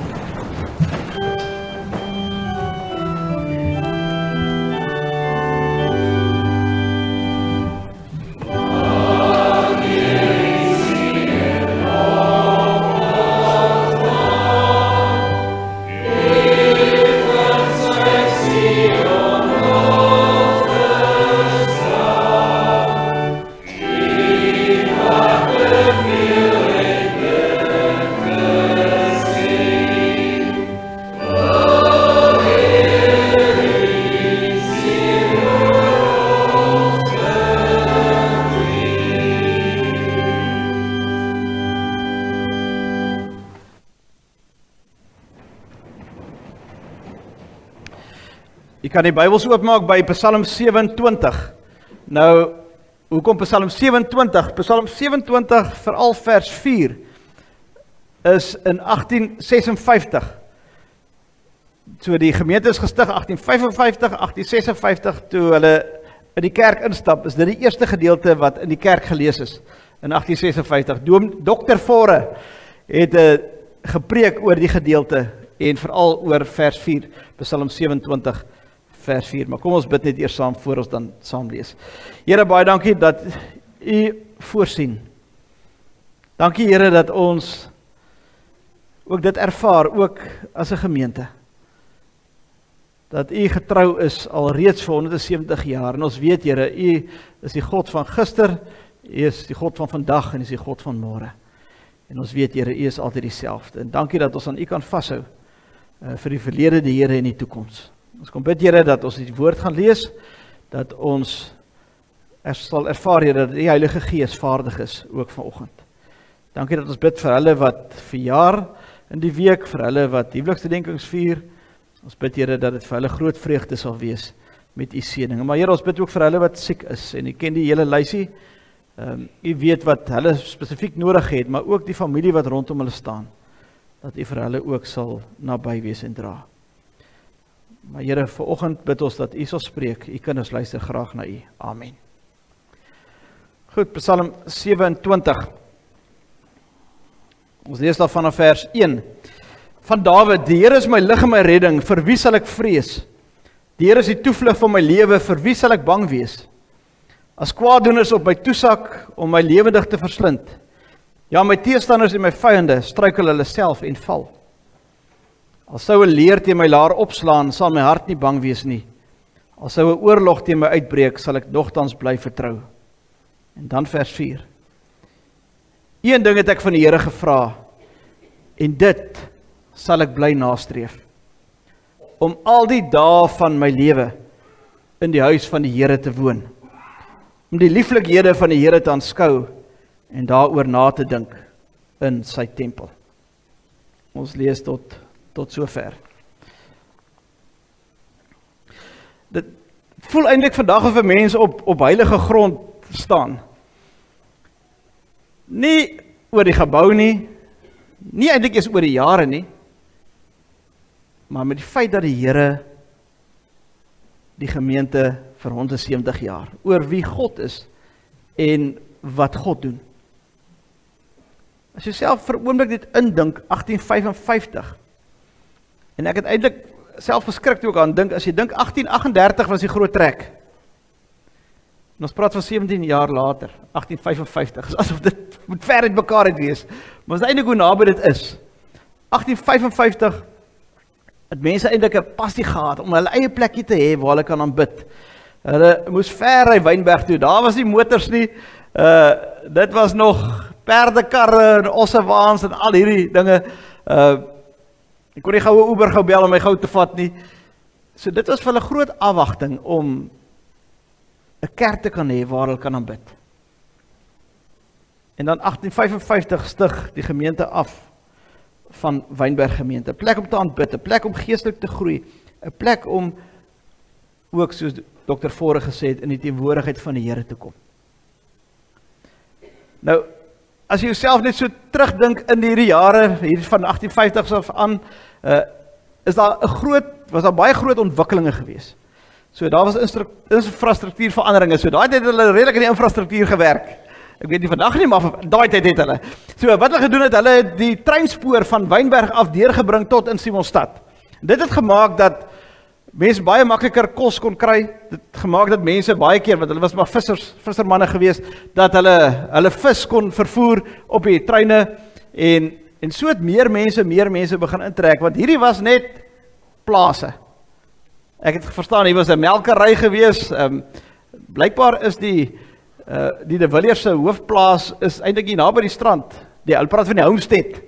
Jy kan die Bybels oopmaak by Psalm 27. Nou, hoekom Psalm 27? Psalm 27, veral vers 4, is in 1856. So die gemeente is gestig 1855, 1856, toe hulle in die kerk instap, is dit die eerste gedeelte wat in die kerk gelees is, in 1856. Dr. Fore het gepreek oor die gedeelte, en veral oor vers 4, Psalm 27, vers 4, maar kom ons bid net eers saam, voor ons dan saam lees. Here, baie dankie dat U voorsien. Dankie Here dat ons ook dit ervaar, ook as 'n gemeente. Dat U getrou is al reeds vir 170 jaar, en ons weet Here, U is die God van gister, U is die God van vandag, en U is die God van môre. En ons weet Here, U is altyd dieselfde. En dankie dat ons aan U kan vashou, vir die verlede, die Here en die toekoms. Ons kom bid Here dat ons die woord gaan lees, dat ons sal ervaar Here dat die Heilige Gees vaardig is, ook vanoggend. Dankie dat ons bid vir hulle wat verjaar in die week, vir hulle wat huweliksgedenkings vier. Ons bid Here dat dit vir hulle groot vreugde sal wees met U seëninge. Maar Here, ons bid ook vir hulle wat siek is, en U ken die hele lysie. U weet wat hulle spesifiek nodig het, maar ook die familie wat rondom hulle staan, dat U vir hulle ook sal naby wees en dra. Maar Here, vanoggend bid ons dat U sal spreek. U kinders luister graag na U. Amen. Goed, Psalm 27. Ons lees daar vanaf vers 1. Van Dawid: Die Here is my lig en my redding, vir wie sal ek vrees? Die Here is die toevlug van my lewe, vir wie sal ek bang wees? As kwaaddoeners op my toesak om my lewendig te verslind, ja, my teestanders en my vyande struikel hulle self en val. Al sou 'n leer teen my laar opslaan, sal my hart nie bang wees nie. Al sou 'n oorlog teen my uitbreek, sal ek nogtans bly vertrou. En dan vers 4. Een ding het ek van die Here gevra, en dit sal ek bly nastreef, om al die dae van my lewe in die huis van die Here te woon, om die lieflikhede van die Here te aanskou, en daaroor na te dink in sy tempel. Ons lees tot sover. Dit voel eintlik vandag of 'n mens op heilige grond staan. Nie oor die gebou nie eintlik eens oor die jare nie, maar met die feit dat die Here die gemeente vir 170 jaar, oor wie God is en wat God doen. As jy self vir 'n oomblik dit indink, 1855, en ek het eintlik self geskrik toe ek aan dink, as jy dink 1838 was die groot trek, en ons praat van 17 jaar later, 1855, asof dit moet ver uit mekaar het wees, maar as eintlik hoe naby dit is. 1855 het mense eintlik 'n passie gehad om hulle eie plekkie te hê waar hulle kan aanbid. Hulle moes ver ry Wynberg toe, daar was nie motors nie, dit was nog perdekarre en ossewaans en al hierdie dinge. Ek kon nie gou 'n Uber bel om my gou te vat nie. So dit was vir hulle groot afwagting om 'n kerk te kan hê waar hulle kan aanbid. En dan 1855 stig die gemeente af van Wynberg gemeente. 'n Plek om te aanbid, 'n plek om geestelik te groei, 'n plek om ook, soos Dr. Fore gesê het, in die teenwoordigheid van die Here te kom. Nou, as jy jouself net so terugdink in hierdie jare, hier van 1850 af aan, is daar 'n groot was daar baie groot ontwikkelinge gewees. So daar was infrastruktuurveranderinge. So daai tyd het hulle redelik in die infrastruktuur gewerk. Ek weet nie vandag nie, maar daai tyd het hulle. So wat hulle gedoen het, hulle het die treinspoor van Wynberg af deurgebring tot in Simonstad. Dit het gemaak dat mense baie makliker kos kon kry. Dit het gemaak dat mense baie keer, want hulle was maar vissermanne gewees, dat hulle vis kon vervoer op die treine en so het meer mense begin intrek, want hierdie was net plase. Ek het verstaan, hier was 'n melkery gewees. Blykbaar is die De Villiers se hoofplaas is eintlik hier naby die strand. Hulle praat van die Homestead.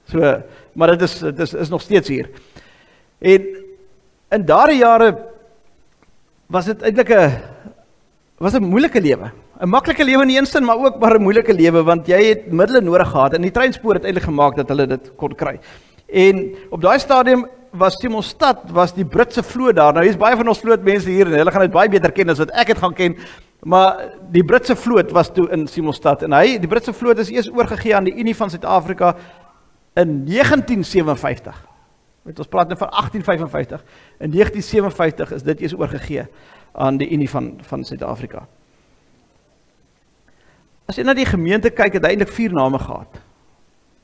So, maar dit is nog steeds hier. En in daardie jare was dit eintlik 'n moeilike lewe. 'n Maklike lewe in die een sin, maar ook maar 'n moeilike lewe, want jy het middele nodig gehad en die treinspoor het eintlik gemaak dat hulle dit kon kry. En op daai stadium was Simonstad, was die Britse vloot daar. Nou, hier is baie van ons vlootmense hier en hulle gaan dit baie beter ken as wat ek het gaan ken, maar die Britse vloot was toe in Simonstad en die Britse vloot is eers oorgegee aan die Unie van Suid-Afrika in 1957. Ons praat nou van 1855. In 1957 is dit eers oorgegee aan die Unie van Suid-Afrika. As jy na die gemeente kyk, het hy eintlik 4 name gehad.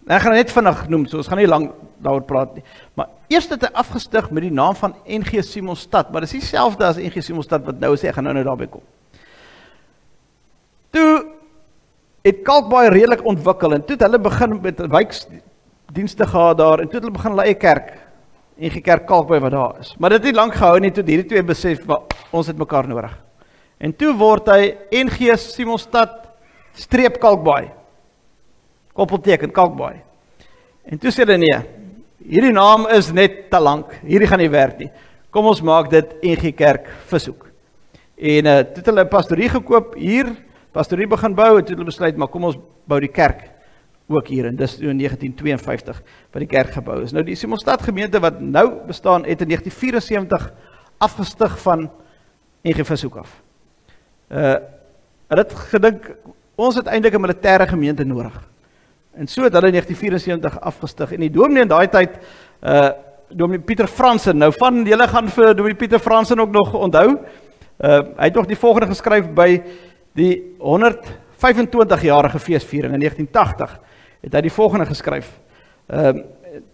Ek gaan net vinnig noem, so ons gaan nie lang daaroor praat nie. Maar eerst het hy afgestig met die naam van NG Simonstad, maar dit is dieselfde as NG Simonstad wat nou is, ek gaan nou daarby kom. Toe het Kalkbaai redelik ontwikkel en toe het hulle begin met wijkdienste gehad daar en toe het hulle begin hulle eie kerk, NG Kerk Kalkbaai wat daar is. Maar dit het nie lang gehou nie, toe hierdie twee besef, ons het mekaar nodig. En toe word hy NG Simonstad streep Kalkbaai. Koppelteken Kalkbaai. En toe sê hulle nee, hierdie naam is net te lank, hierdie gaan nie werk nie. Kom ons maak dit NG Kerk Vishoek. En toe het hulle 'n pastorie gekoop hier, pastorie begin bou, en toe het hulle besluit, maar kom ons bou die kerk ook hier, en dis in 1952 wat die kerk gebou is. Nou die Simonstad gemeente wat nou bestaan, het in 1974 afgestig van NG Vishoek af. Hulle het gedink, ons het eintlik 'n militêre gemeente nodig. En so het hulle in 1974 afgestig. En die dominee in daai tyd, dominee Pieter Fransen, nou van julle gaan vir dominee Pieter Fransen ook nog onthou. Hy het nog die volgende geskryf by die 125-jarige feesviering in 1980. Het hy die volgende geskryf.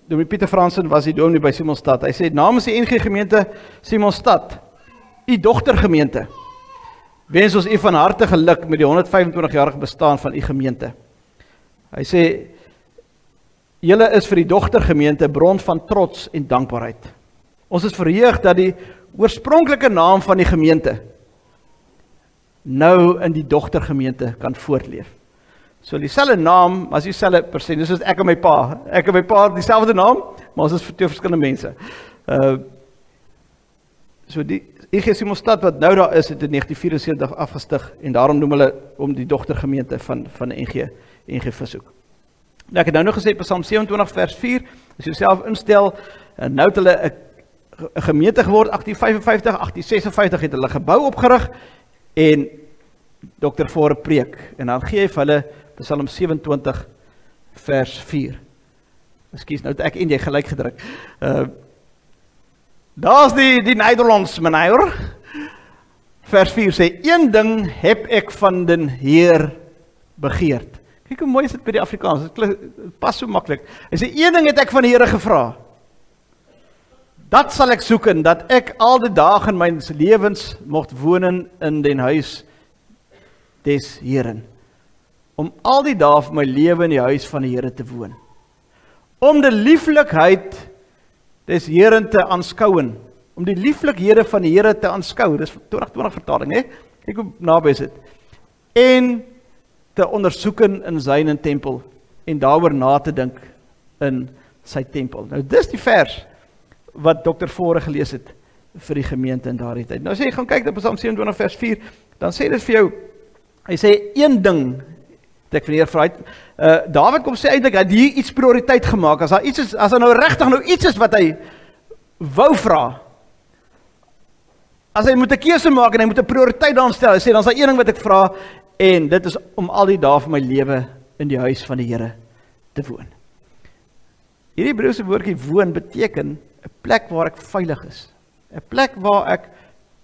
Dominee Pieter Fransen was die dominee by Simonstad. Hy sê, namens die NG gemeente Simonstad, u dogtergemeente, wens ons u van harte geluk met die 125-jarige bestaan van u gemeente. Hy sê, julle is vir die dogtergemeente bron van trots en dankbaarheid. Ons is verheug dat die oorspronklike naam van die gemeente nou in die dogtergemeente kan voortleef. So dieselfde naam, maar as dieselfde persoon, dis soos ek en my pa. Ek en my pa het dieselfde naam, maar ons is vir twee verskillende mense. So die NG Simonstad wat nou daar is, het in 1974 afgestig en daarom noem hulle om die dogtergemeente van NG Vishoek. Nou, ek het nou nog gesê, Psalm 27 vers 4, as jy self instel, en nou het hulle 'n gemeente geword, 1855, 1856 het hulle gebou opgerig, en Dr. Voor 'n preek, en dan gee hy vir hulle Psalm 27 vers 4. Ekskuus, nou het ek en jy gelyk gedruk. Daar's die Nederlands, meneer. Vers 4 sê, een ding heb ek van den Heer begeerd. Kyk hoe mooi is dit by die Afrikaans, dit pas so maklik. Hy sê, een ding het ek van die Here gevra. Dat sal ek soeken, dat ek al die dae in my lewens mocht wonen in den huis des Heren. Om al die dae van my lewe in die huis van die Here te woon. Om die lieflikheid des Heren te aanskouen. Om die lieflikhede van die Here te aanskou. Dis 2020 vertaling, hè? Kyk hoe naby is dit. En te ondersoeken in syne tempel en daaroor na te dink in sy tempel. Nou dis die vers wat Dr. Vore gelees het vir die gemeente in daardie tyd. Nou as jy gaan kyk op Psalm 27 vers 4, dan sê dit vir jou, hy sê een ding het ek van die Heer vra. David kom sê eintlik dat hy iets prioriteit gemaak, as daar nou regtig nou iets is wat hy wou vra, as hy moet 'n keuse maak en hy moet 'n prioriteit daarin stel, hy sê dan is daar een ding wat ek vra, en dit is om al die dae van my lewe in die huis van die Here te woon. Hierdie Hebreëse woordjie woon beteken 'n plek waar ek veilig is. 'n plek waar ek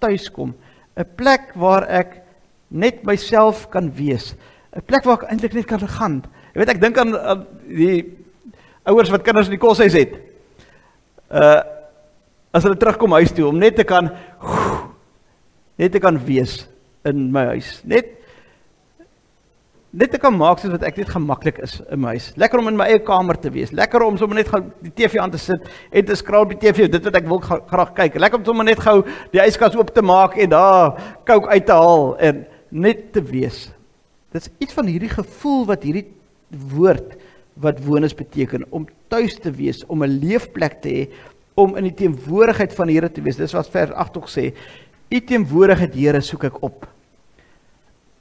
tuis kom. 'n plek waar ek net myself kan wees. 'n plek waar ek eintlik net kan gaan. Jy weet, ek dink aan die ouers wat kinders in die koshuis het. As hulle terugkom huis toe, om net te kan wees in my huis. Net te kan maak soos wat ek net gemaklik is in my huis. Lekker om in my eie kamer te wees. Lekker om sommer net gou die TV aan te sit en te scroll op die TV, dit wat ek wil graag kyk. Lekker om sommer net gou die yskas oop te maak en daar Coke uit te haal en net te wees. Dit is iets van hierdie gevoel wat hierdie woord wat woon beteken, om tuis te wees, om 'n leefplek te hê, om in die teenwoordigheid van die Here te wees. Dis wat vers 8 ook sê, U teenwoordigheid, Here, soek ek op.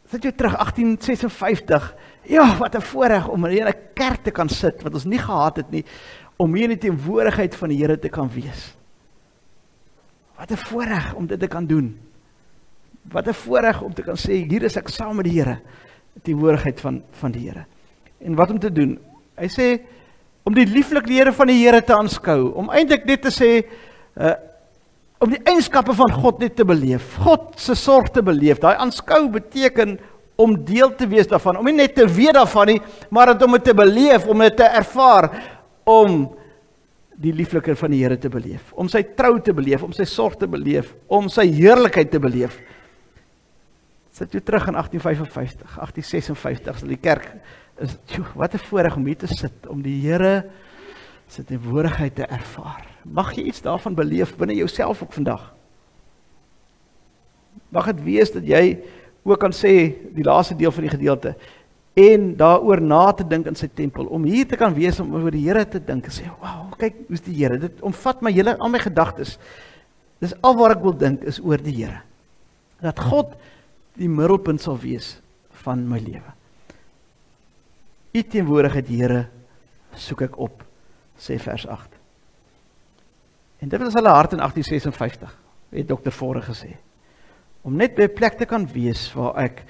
Sit jou terug, 1856, ja, wat 'n voorreg om in 'n kerk te kan sit, wat ons nie gehad het nie, om hier in die teenwoordigheid van die Here te kan wees. Wat 'n voorreg om dit te kan doen. Wat 'n voorreg om te kan sê, hier is ek saam met die Here, die teenwoordigheid van die Here. En wat om te doen? Hy sê, om die lieflikhede van die Here te aanskou, om eintlik net te sê, om die eienskappe van God net te beleef, God se sorg te beleef. Daai aanskou beteken om deel te wees daarvan, om nie net te weet daarvan nie, maar om dit te beleef, om dit te ervaar, om die lieflikheid van die Here te beleef, om sy trou te beleef, om sy sorg te beleef, om sy heerlikheid te beleef. Sit jou terug in 1855, 1856, die kerk is, wat 'n voorreg om hier te sit, om die Here se teenwoordigheid te ervaar. Mag jy iets daarvan beleef binne jouself ook vandag? Mag dit wees dat jy ook kan sê, die laaste deel van die gedeelte, en daaroor na te dink in sy tempel, om hier te kan wees, om oor die Here te dink, en sê, wow, kyk, hoe is die Here, dit omvat my hele, al my gedagtes, dis al waar ek wil dink, is oor die Here, dat God die middelpunt sal wees van my lewe. U teenwoordigheid, Here, soek ek op, sê vers 8. En dit was hulle hart in 1856, het Dr. Vorre gesê, om net by 'n plek te kan wees, waar ek,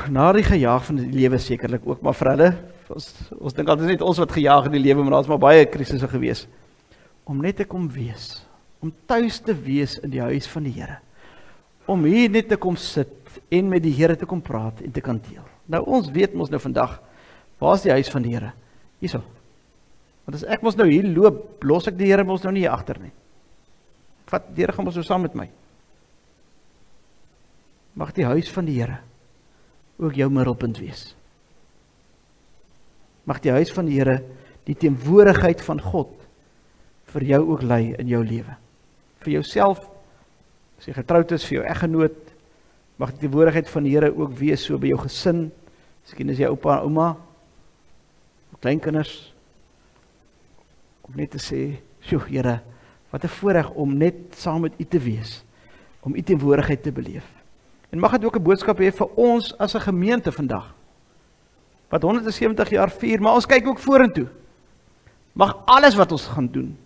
na die gejaag van die lewe sekerlik ook, maar vir hulle, ons dink altyd net ons wat gejaag in die lewe, maar daar is maar baie krisisse gewees, om net te kom wees, om tuis te wees in die huis van die Here, om hier net te kom sit, en met die Here te kom praat, en te kan deel. Nou ons weet ons nou vandag, waar is die huis van die Here? Hierso. Want as ek mos nou hier loop, los ek die Here mos nou nie hier agter nie. Die Here gaan mos so saam met my. Mag die huis van die Here ook jou middelpunt wees. Mag die huis van die Here, die teenwoordigheid van God, vir jou ook lei in jou lewe. Vir jouself, as jy getroud is, vir jou eggenoot, mag die teenwoordigheid van die Here ook wees so by jou gesin, miskien is jy oupa en ouma, kleinkinders, om net te sê, sjoe Here, wat 'n voorreg om net saam met U te wees, om U teenwoordigheid te beleef. En mag dit ook 'n boodskap hê vir ons as 'n gemeente vandag, wat 170 jaar vier, maar ons kyk ook vorentoe. Mag alles wat ons gaan doen,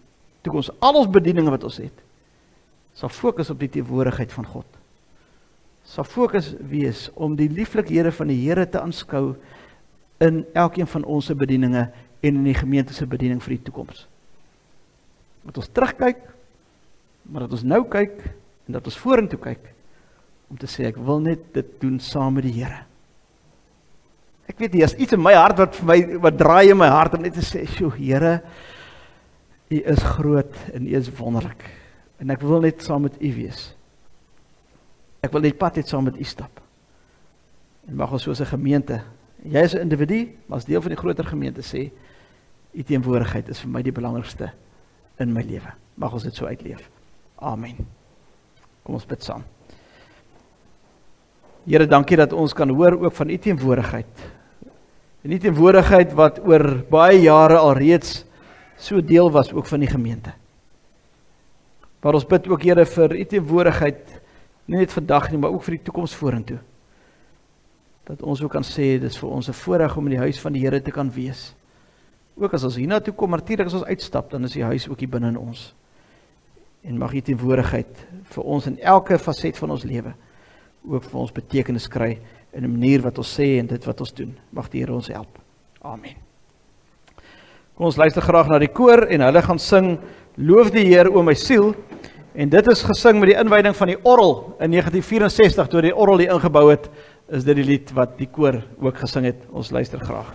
toekoms, al ons bedieninge wat ons het, sal fokus op die teenwoordigheid van God. Sal fokus wees om die lieflikhede van die Here te aanskou in elkeen van ons bedieninge en in die gemeente se bediening vir die toekoms. Dat ons terugkyk, maar dat ons nou kyk en dat ons vorentoe kyk, om te sê, ek wil net dit doen saam met die Here. Ek weet nie, as iets in my hart wat draai in my hart, om net te sê, sjoe, Here, U is groot en U is wonderlik, en ek wil net saam met U wees. Ek wil net pad net saam met U stap. En mag ons soos 'n gemeente, jy is 'n individu, maar as deel van die groter gemeente sê, U teenwoordigheid is vir my die belangrikste in my lewe. Mag ons dit so uitleef. Amen. Kom ons bid saam. Here, dankie dat ons kan hoor ook van U teenwoordigheid. En U teenwoordigheid wat oor baie jare al reeds so deel was ook van die gemeente. Maar ons bid ook, Here, vir U teenwoordigheid, nie net vandag nie, maar ook vir die toekoms vorentoe. Dat ons ook kan sê, dit is vir ons 'n voorreg om in die huis van die Here te kan wees. Ook as ons hiernatoe kom, maar natuurlik as ons uitstap, dan is die huis ook hier binne in ons. En mag U teenwoordigheid vir ons in elke faset van ons lewe ook vir ons betekenis kry in 'n manier wat ons sê en dit wat ons doen. Mag die Here ons help. Amen. Kom ons luister graag na die koor en hulle gaan sing Loof die Heer o my siel. En dit is gesing met die inwyding van die orgel in 1964 toe die orgel die ingebou het, is dit die lied wat die koor ook gesing het. Ons luister graag.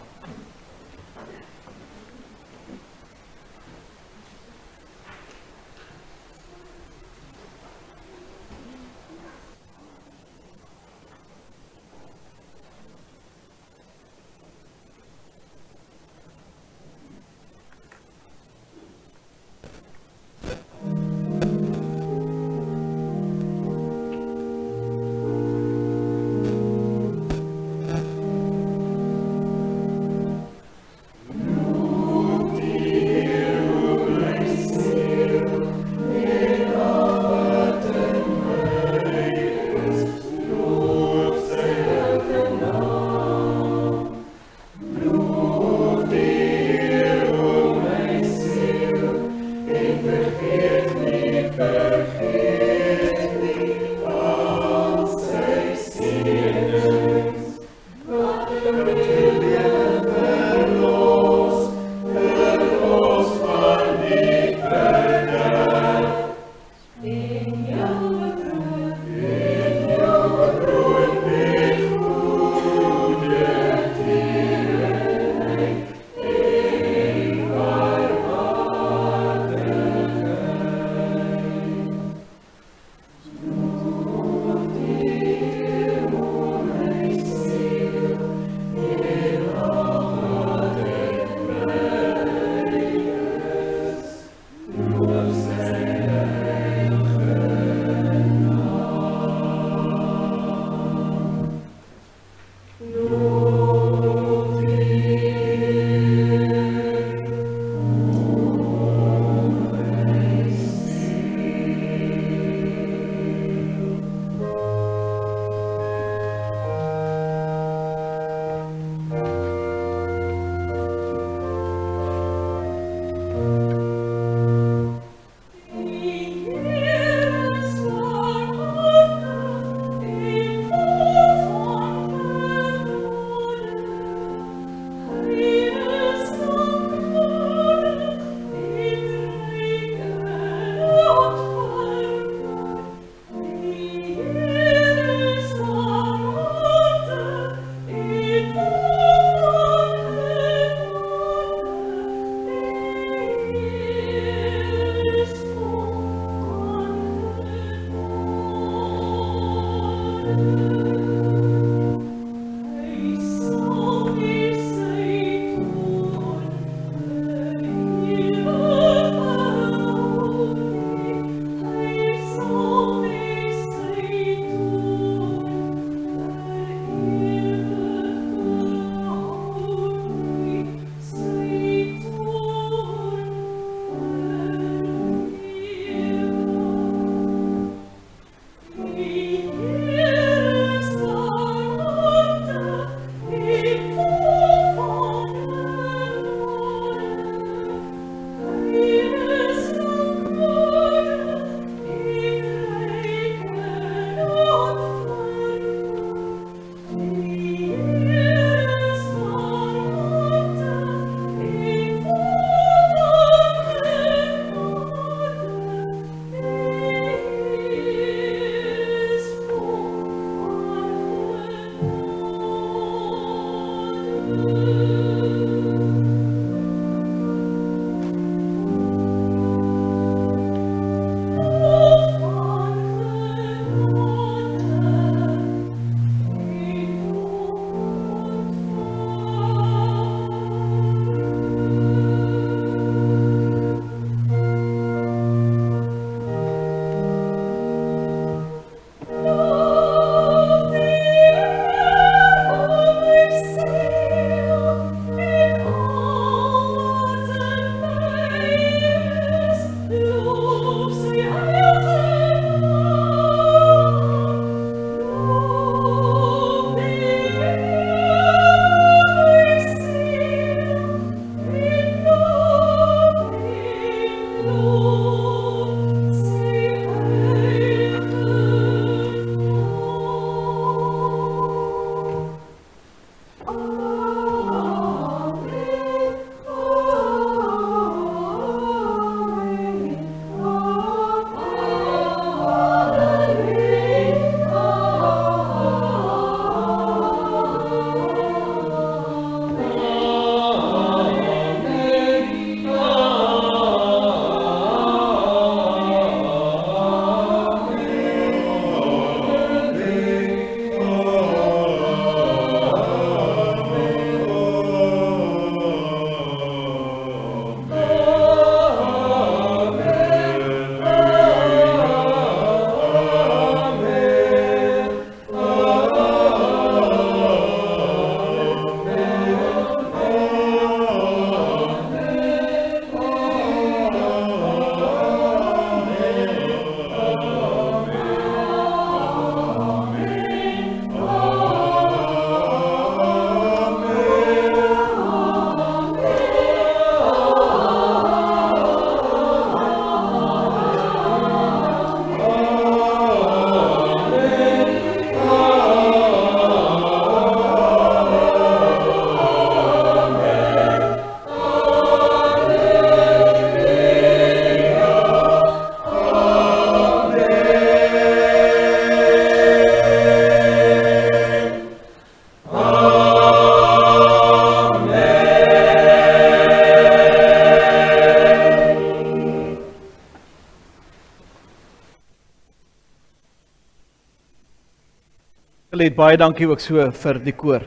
Let, baie dankie ook so vir die koor.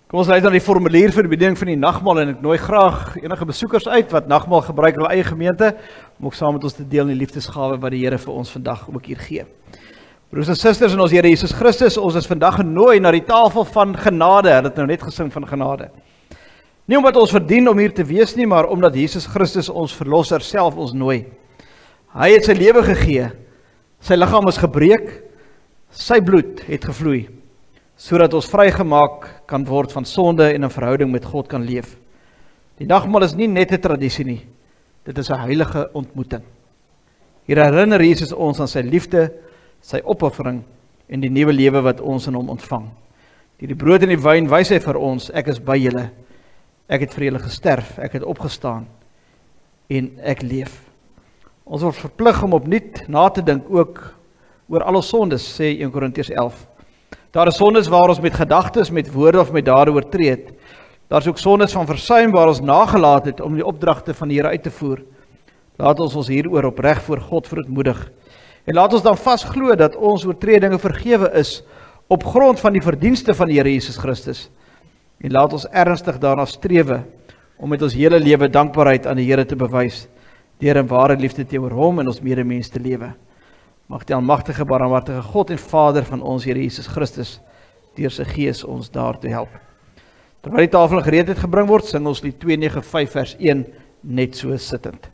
Kom ons luister na die formulier vir die bediening van die nagmaal en ek nooi graag enige besoekers uit wat nagmaal gebruik in hulle eie gemeente om ook saam met ons te deel in die liefdesgawe wat die Here vir ons vandag ook hier gee. Broers en susters in ons Here Jesus Christus, ons is vandag genooi na die tafel van genade. Hulle het nou net gesing van genade. Nie omdat ons verdien om hier te wees nie, maar omdat Jesus Christus ons verlosser self ons nooi. Hy het sy lewe gegee, sy liggaam is gebreek, sy bloed het gevloei, sodat ons vrygemaak kan word van sonde en 'n verhouding met God kan leef. Die nagmaal is nie net 'n tradisie nie, dit is 'n heilige ontmoeting. Hier herinner Jesus ons aan sy liefde, sy opoffering en die nuwe lewe wat ons in hom ontvang. Deur die brood en die wyn wys hy vir ons, ek is by julle, ek het vir julle gesterf, ek het opgestaan en ek leef. Ons word verplig om opnuut na te dink ook oor al ons sondes, sê 1 Korintiërs 11. Daar is sondes waar ons met gedagtes, met woorde of met dade oortree het. Daar is ook sondes van versuim waar ons nagelaat het om die opdragte van die Here uit te voer. Laat ons hieroor opreg voor God verootmoedig. En laat ons dan vasglo dat ons oortredinge vergewe is op grond van die verdienste van die Here Jesus Christus. En laat ons ernstig daarna strewe om met ons hele lewe dankbaarheid aan die Here te bewys, deur in ware liefde teenoor hom en ons medemens te lewe. Mag die almagtige, barmhartige God en Vader van ons Here Jesus Christus deur sy Gees ons daartoe help. Terwyl die tafel in gereedheid gebring word, sing ons lied 295 vers 1 net so sittend.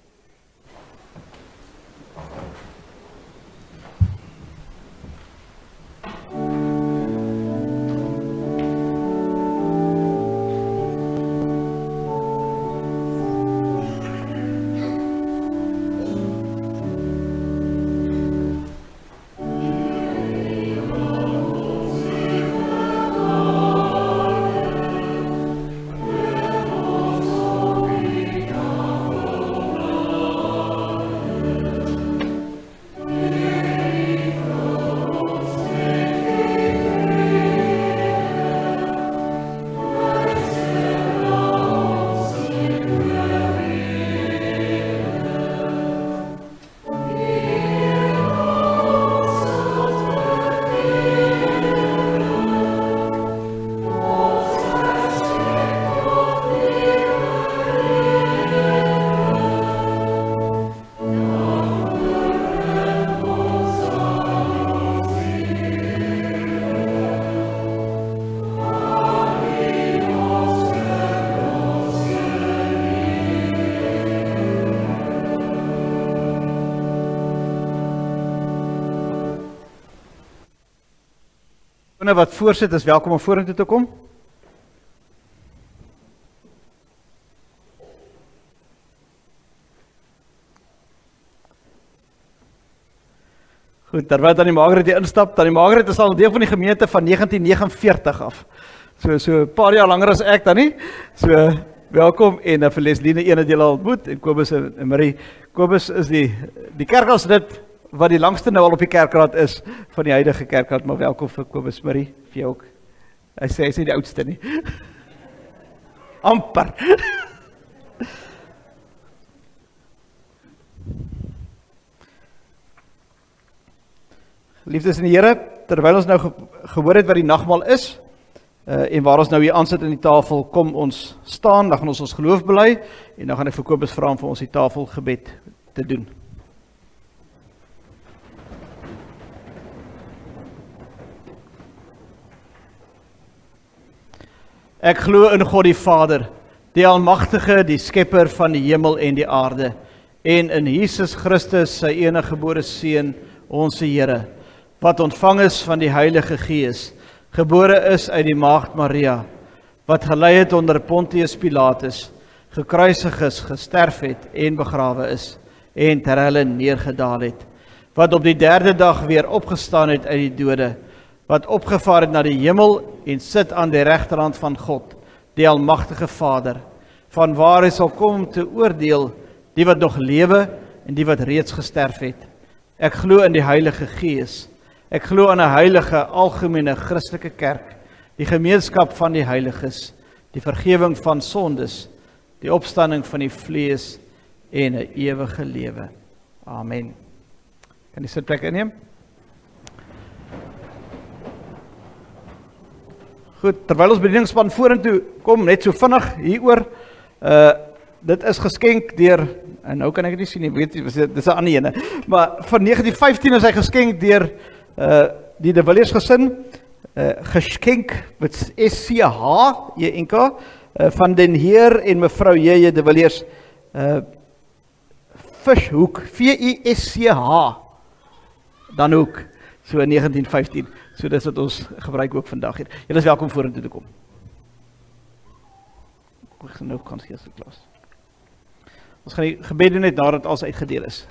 Wat voorsit is welkom om vorentoe te kom. Goed, terwyl Tannie Margaret hier instap, Tannie Margaret is al deel van die gemeente van 1949 af. So 'n paar jaar langer as ek dan nie. So welkom en vir Lesline een het julle al ontmoet en Kobus en Marie. Kobus is die kerkraadslid wat die langste nou al op die kerkraad is van die huidige kerkraad, maar welkom vir Kobus, Marie, vir jou ook. Hy sê hy is nie die oudste nie. Amper. Liefdes in die Here, terwyl ons nou gehoor het wat die nagmaal is, en waar ons nou hier aansit in die tafel, kom ons staan, dan gaan ons geloof bely, en dan gaan ek vir Kobus vra om vir ons die tafelgebed te doen. Ek glo in God die Vader, die Almagtige, die Skepper van die hemel en die aarde, en in Jesus Christus, sy enige gebore Seun, ons Here, wat ontvang is van die Heilige Gees, gebore is uit die Maagd Maria, wat gelei het onder Pontius Pilatus, gekruisig is, gesterf het en begrawe is, en ter helle neergedaal het, wat op die 3de dag weer opgestaan het uit die dode, wat opgevaar het na die hemel en sit aan die regterhand van God, die Almagtige Vader, van waar hy sal kom om te oordeel die wat nog lewe en die wat reeds gesterf het. Ek glo in die Heilige Gees. Ek glo in 'n heilige, algemene Christelike kerk, die gemeenskap van die heiliges, die vergifnis van sondes, die opstanding van die vlees en 'n ewige lewe. Amen. Kan die sitplek inneem? Goed, terwyl ons bedieningspan vorentoe kom, net so vinnig hieroor, dit is geskenk deur, en nou kan ek dit nie sien nie, weet jy, dit is 'n ander ene, maar van 1915 is hy geskenk deur die De Villiers gesin, geskenk met SCH, JNK, van den heer en mevrou J.J. De Villiers, Vishoek, V-I-S-C-H, dan ook, so in 1915, so dis wat ons gebruik ook vandag hier. Julle is welkom vorentoe te kom. Ek gaan nou kans gee as die klas. Ons gaan die gebed doen net nadat alles uitgedeel is.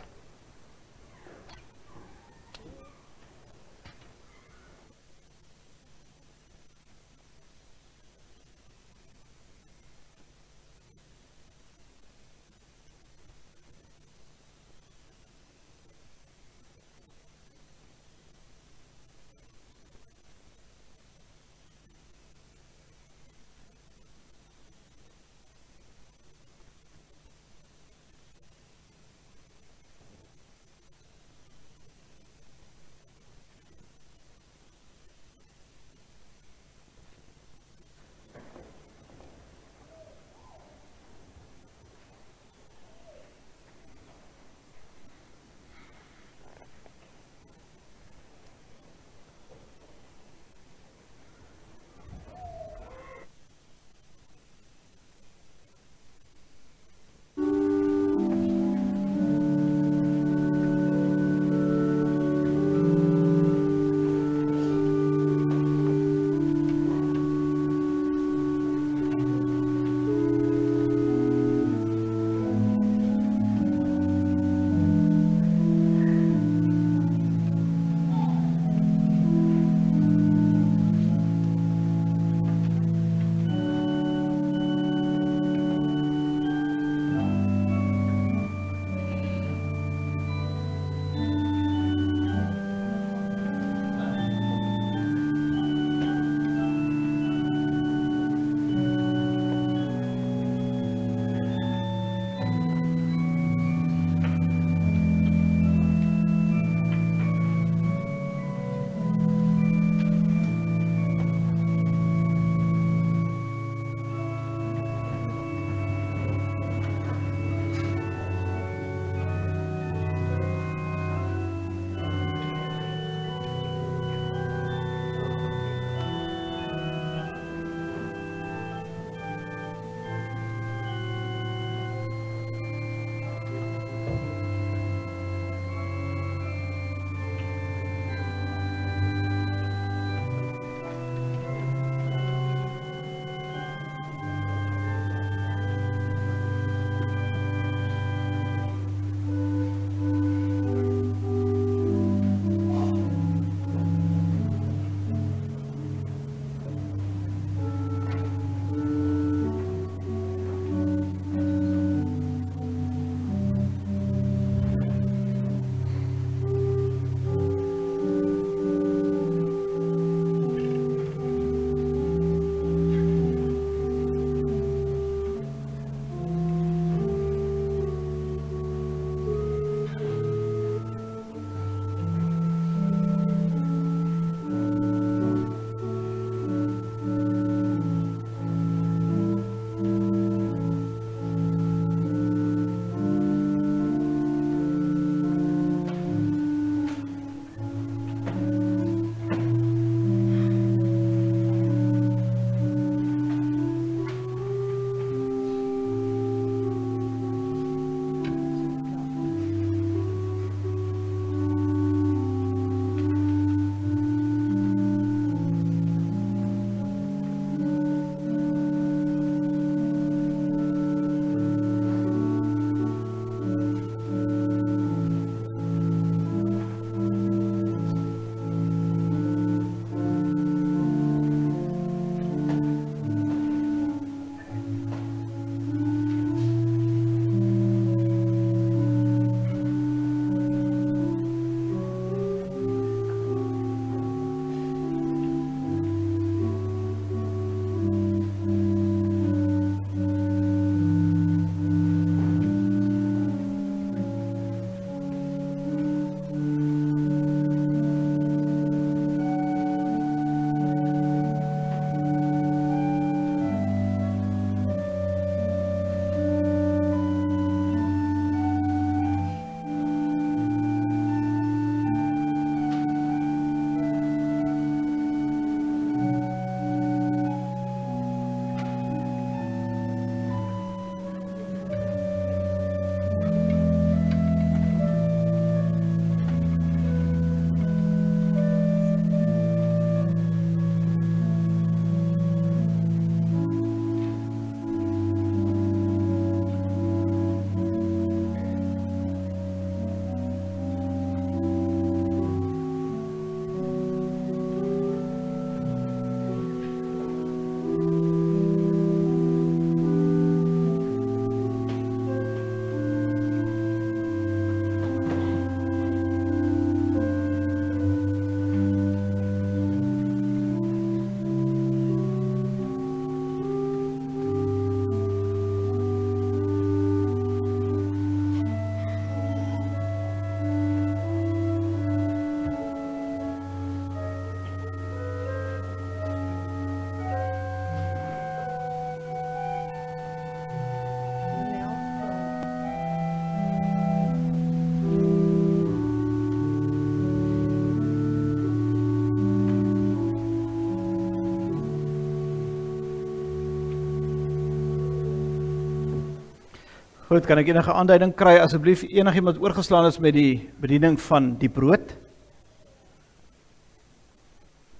Goed, kan ek enige aanduiding kry asseblief enigiemand oorgeslaan is met die bediening van die brood?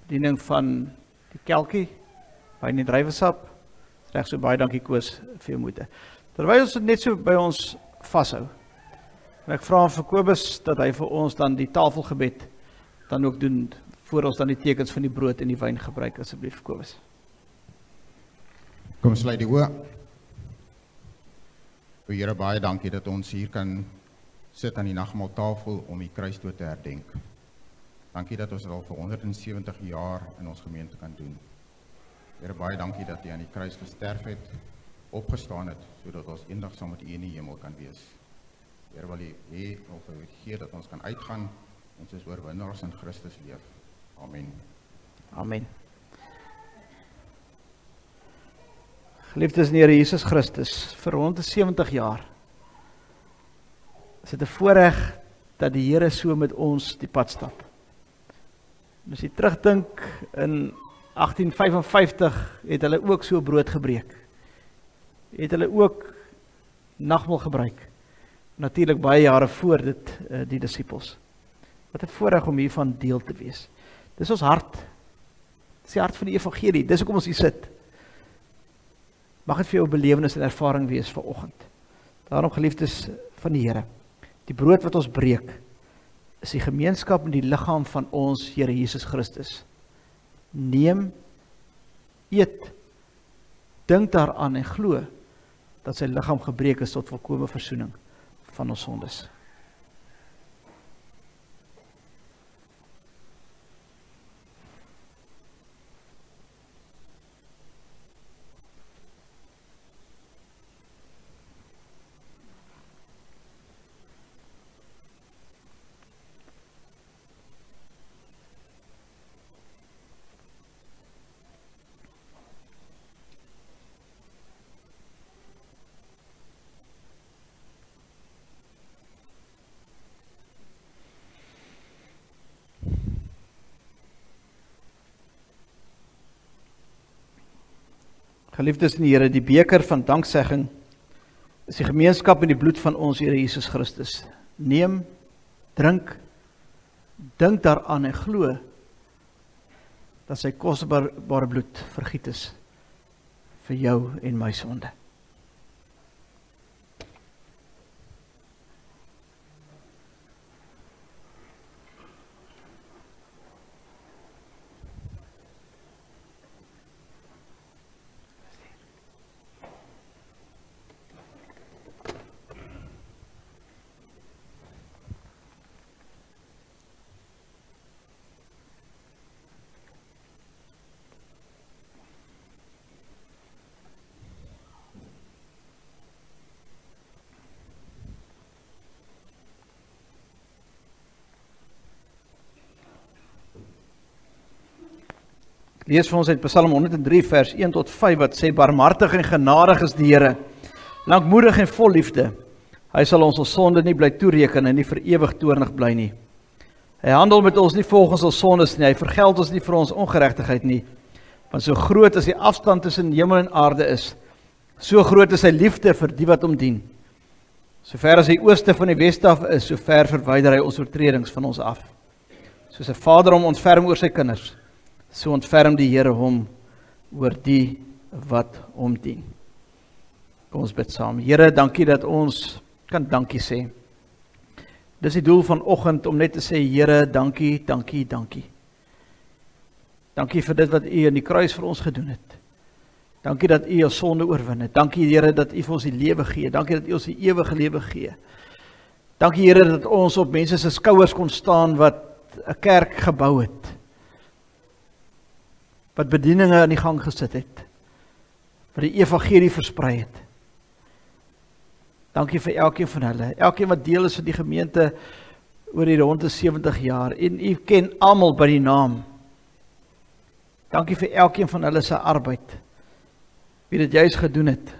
Bediening van die kelkie, by die druiwesap. Reg so, baie dankie Koos vir jou moeite. Terwyl ons dit net so by ons vashou. En ek vra vir Kobus dat hy vir ons dan die tafelgebed dan ook doen, voor ons dan die tekens van die brood en die wyn gebruik, asseblief Kobus. Kom sluit die oë. O Here, baie dankie dat ons hier kan sit aan die nagmaaltafel om die kruisdood te herdenk. Dankie dat ons dit al vir 170 jaar in ons gemeente kan doen. Here, baie dankie dat U aan die kruis gesterf het, opgestaan het, sodat ons eendag saam met U in die hemel kan wees. Here, wil U gee dat ons kan uitgaan, ons is oorwinnaars in Christus leef. Amen. Amen. Geliefdes in die Here Jesus Christus, vir 170 jaar is dit 'n voorreg dat die Here so met ons die pad stap. En as jy terugdink, in 1855 het hulle ook so brood gebreek. Het hulle ook nagmaal gebruik. Natuurlik baie jare voor dit die disippels. Wat 'n voorreg om hiervan deel te wees. Dis ons hart. Dis die hart van die evangelie. Dis hoekom ons hier sit. Mag dit vir jou 'n belewenis en ervaring wees vanoggend. Daarom geliefdes van die Here, die brood wat ons breek, is die gemeenskap in die liggaam van ons Here Jesus Christus. Neem, eet, dink daaraan en glo dat sy liggaam gebreek is tot volkome versoening van ons sondes. Geliefdes in die Here, die beker van danksegging is die gemeenskap in die bloed van ons Here Jesus Christus. Neem, drink, dink daaraan en glo dat sy kosbare bloed vergiet is vir jou en my sonde. Lees vir ons uit Psalm 103 vers 1 tot 5 wat sê, barmhartig en genadig is die Here, lankmoedig en vol liefde. Hy sal ons sonde nie bly toereken en nie vir ewig toornig bly nie. Hy handel met ons nie volgens ons sondes nie, hy vergeld ons nie vir ons ongeregtigheid nie. Want so groot as die afstand tussen hemel en aarde is, so groot is sy liefde vir die wat hom dien. So ver as die ooste van die weste af is, so ver verwyder hy ons oortredings van ons af. Soos 'n vader hom ontferm oor sy kinders, so ontferm die Here hom oor die wat hom dien. Kom ons bid saam. Here, dankie dat ons kan dankie sê. Dis die doel van oggend om net te sê, Here, dankie, dankie, dankie. Dankie vir dit wat U aan die kruis vir ons gedoen het. Dankie dat U ons sonde oorwin het. Dankie Here dat U vir ons die lewe gee. Dankie dat U ons die ewige lewe gee. Dankie Here dat ons op mense se skouers kon staan wat 'n kerk gebou het. Wat bedieninge aan die gang gesit het, wat die evangelie versprei het. Dankie vir elkeen van hulle, elkeen wat deel is van die gemeente oor die 170 jaar, en U ken almal by die naam. Dankie vir elkeen van hulle se arbeid, wie dit juist gedoen het,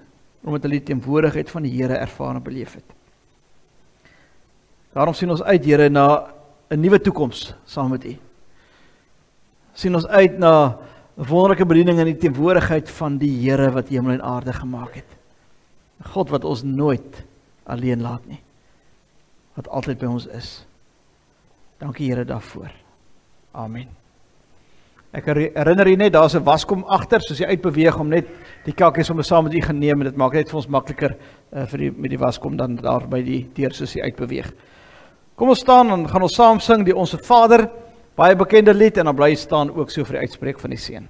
omdat hulle die teenwoordigheid van die Here ervaar en beleef het. Daarom sien ons uit, Here, na 'n nuwe toekoms saam met U. Sien ons uit na 'n wonderlike bediening in die teenwoordigheid van die Here wat hemel en aarde gemaak het. God wat ons nooit alleen laat nie. Wat altyd by ons is. Dankie Here daarvoor. Amen. Ek herinner u net, daar is 'n waskom agter, soos jy uitbeweeg om net die kakkies sommer saam met u geneem, en dit maak net vir ons makliker met die waskom dan daar by die deur soos jy uitbeweeg. Kom ons staan en gaan ons saam sing die Onse Vader, baie bekende lied, en dan bly staan ook so vir die uitspreek van die seën.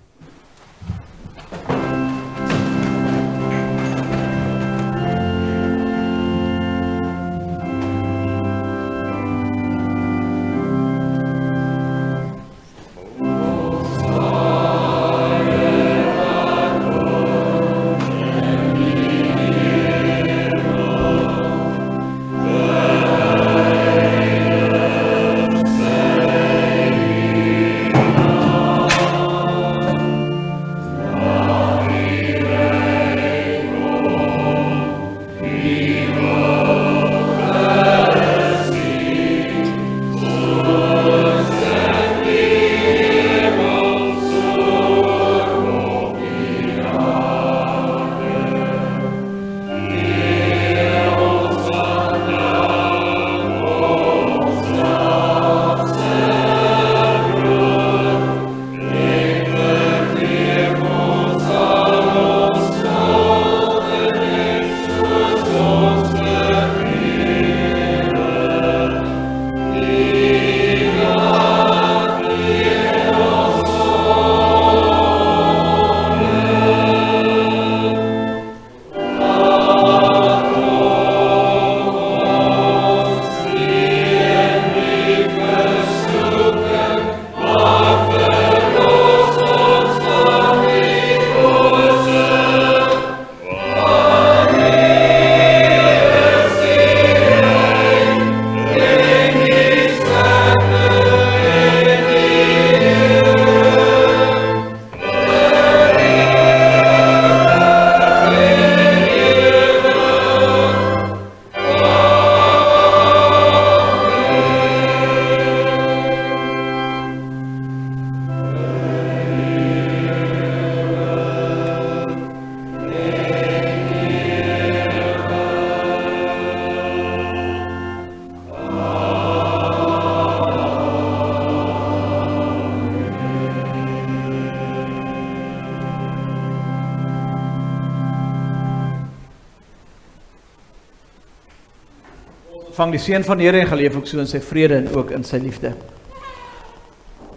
Vang die seën van die Here en geleef ook so in sy vrede en ook in sy liefde.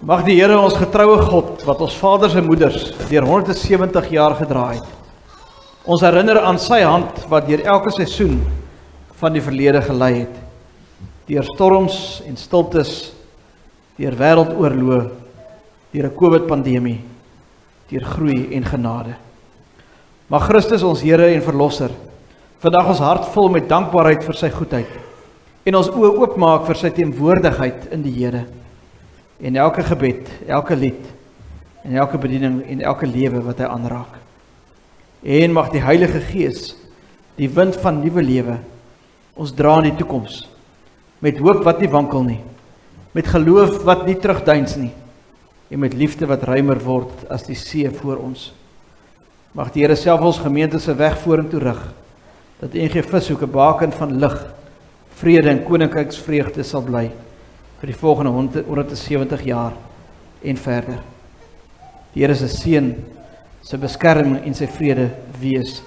Mag die Here ons getroue God, wat ons vaders en moeders deur 170 jaar gedra het, ons herinner aan sy hand wat deur elke seisoen van die verlede gelei het, deur storms en stiltes, deur wêreldoorloë, deur 'n COVID-pandemie, deur groei en genade. Mag Christus ons Here en Verlosser vandag ons hart vol met dankbaarheid vir sy goedheid en ons oë oopmaak vir sy teenwoordigheid in die Here. En elke gebed, elke lied, en elke bediening en elke lewe wat hy aanraak. En mag die Heilige Gees, die wind van nuwe lewe, ons dra in die toekoms, met hoop wat nie wankel nie, met geloof wat nie terugdeins nie, en met liefde wat ruimer word as die see voor ons. Mag die Here self ons gemeente se weg vorentoe rig, dat NG Vishoek 'n baken van lig, vrede en koninkryksvreugde sal bly, vir die volgende 170 jaar en verder. Die Here se seën, sy beskerming en sy vrede wees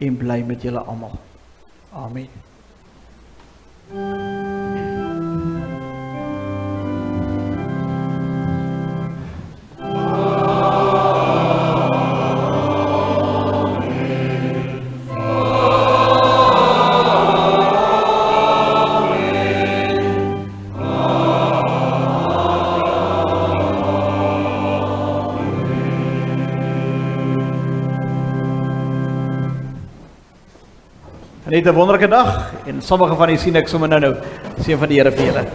en bly met julle almal. Amen. Net 'n wonderlike dag en sommige van u sien ek sommer nou. Seën van die Here vir julle.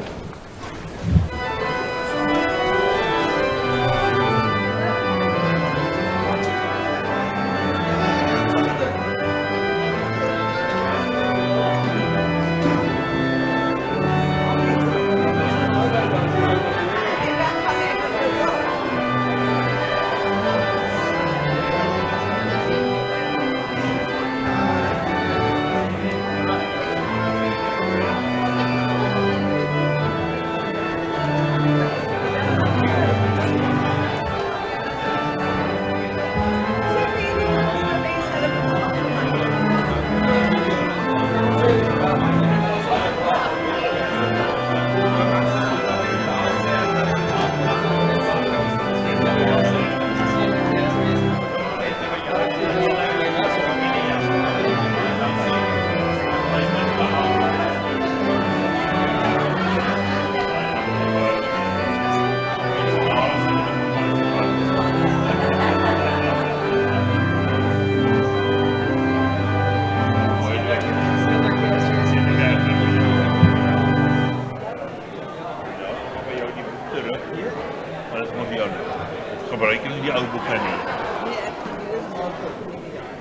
die ou boeke nie. Nee, ek gaan nuwe maak vir die jaar.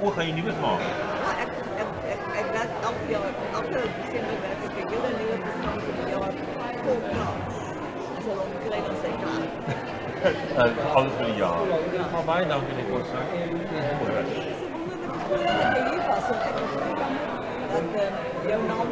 Hoe gaan jy nuwe maak? Ja, ek werk elke jaar, elke Desember werk ek 'n hele nuwe program vir die jaar vol klaar. As hulle hom kry dan sê klaar. Alles vir die jaar. Maar baie dankie net kos. Dis 'n wonderlike dat jy hier was en ek was dat jou naam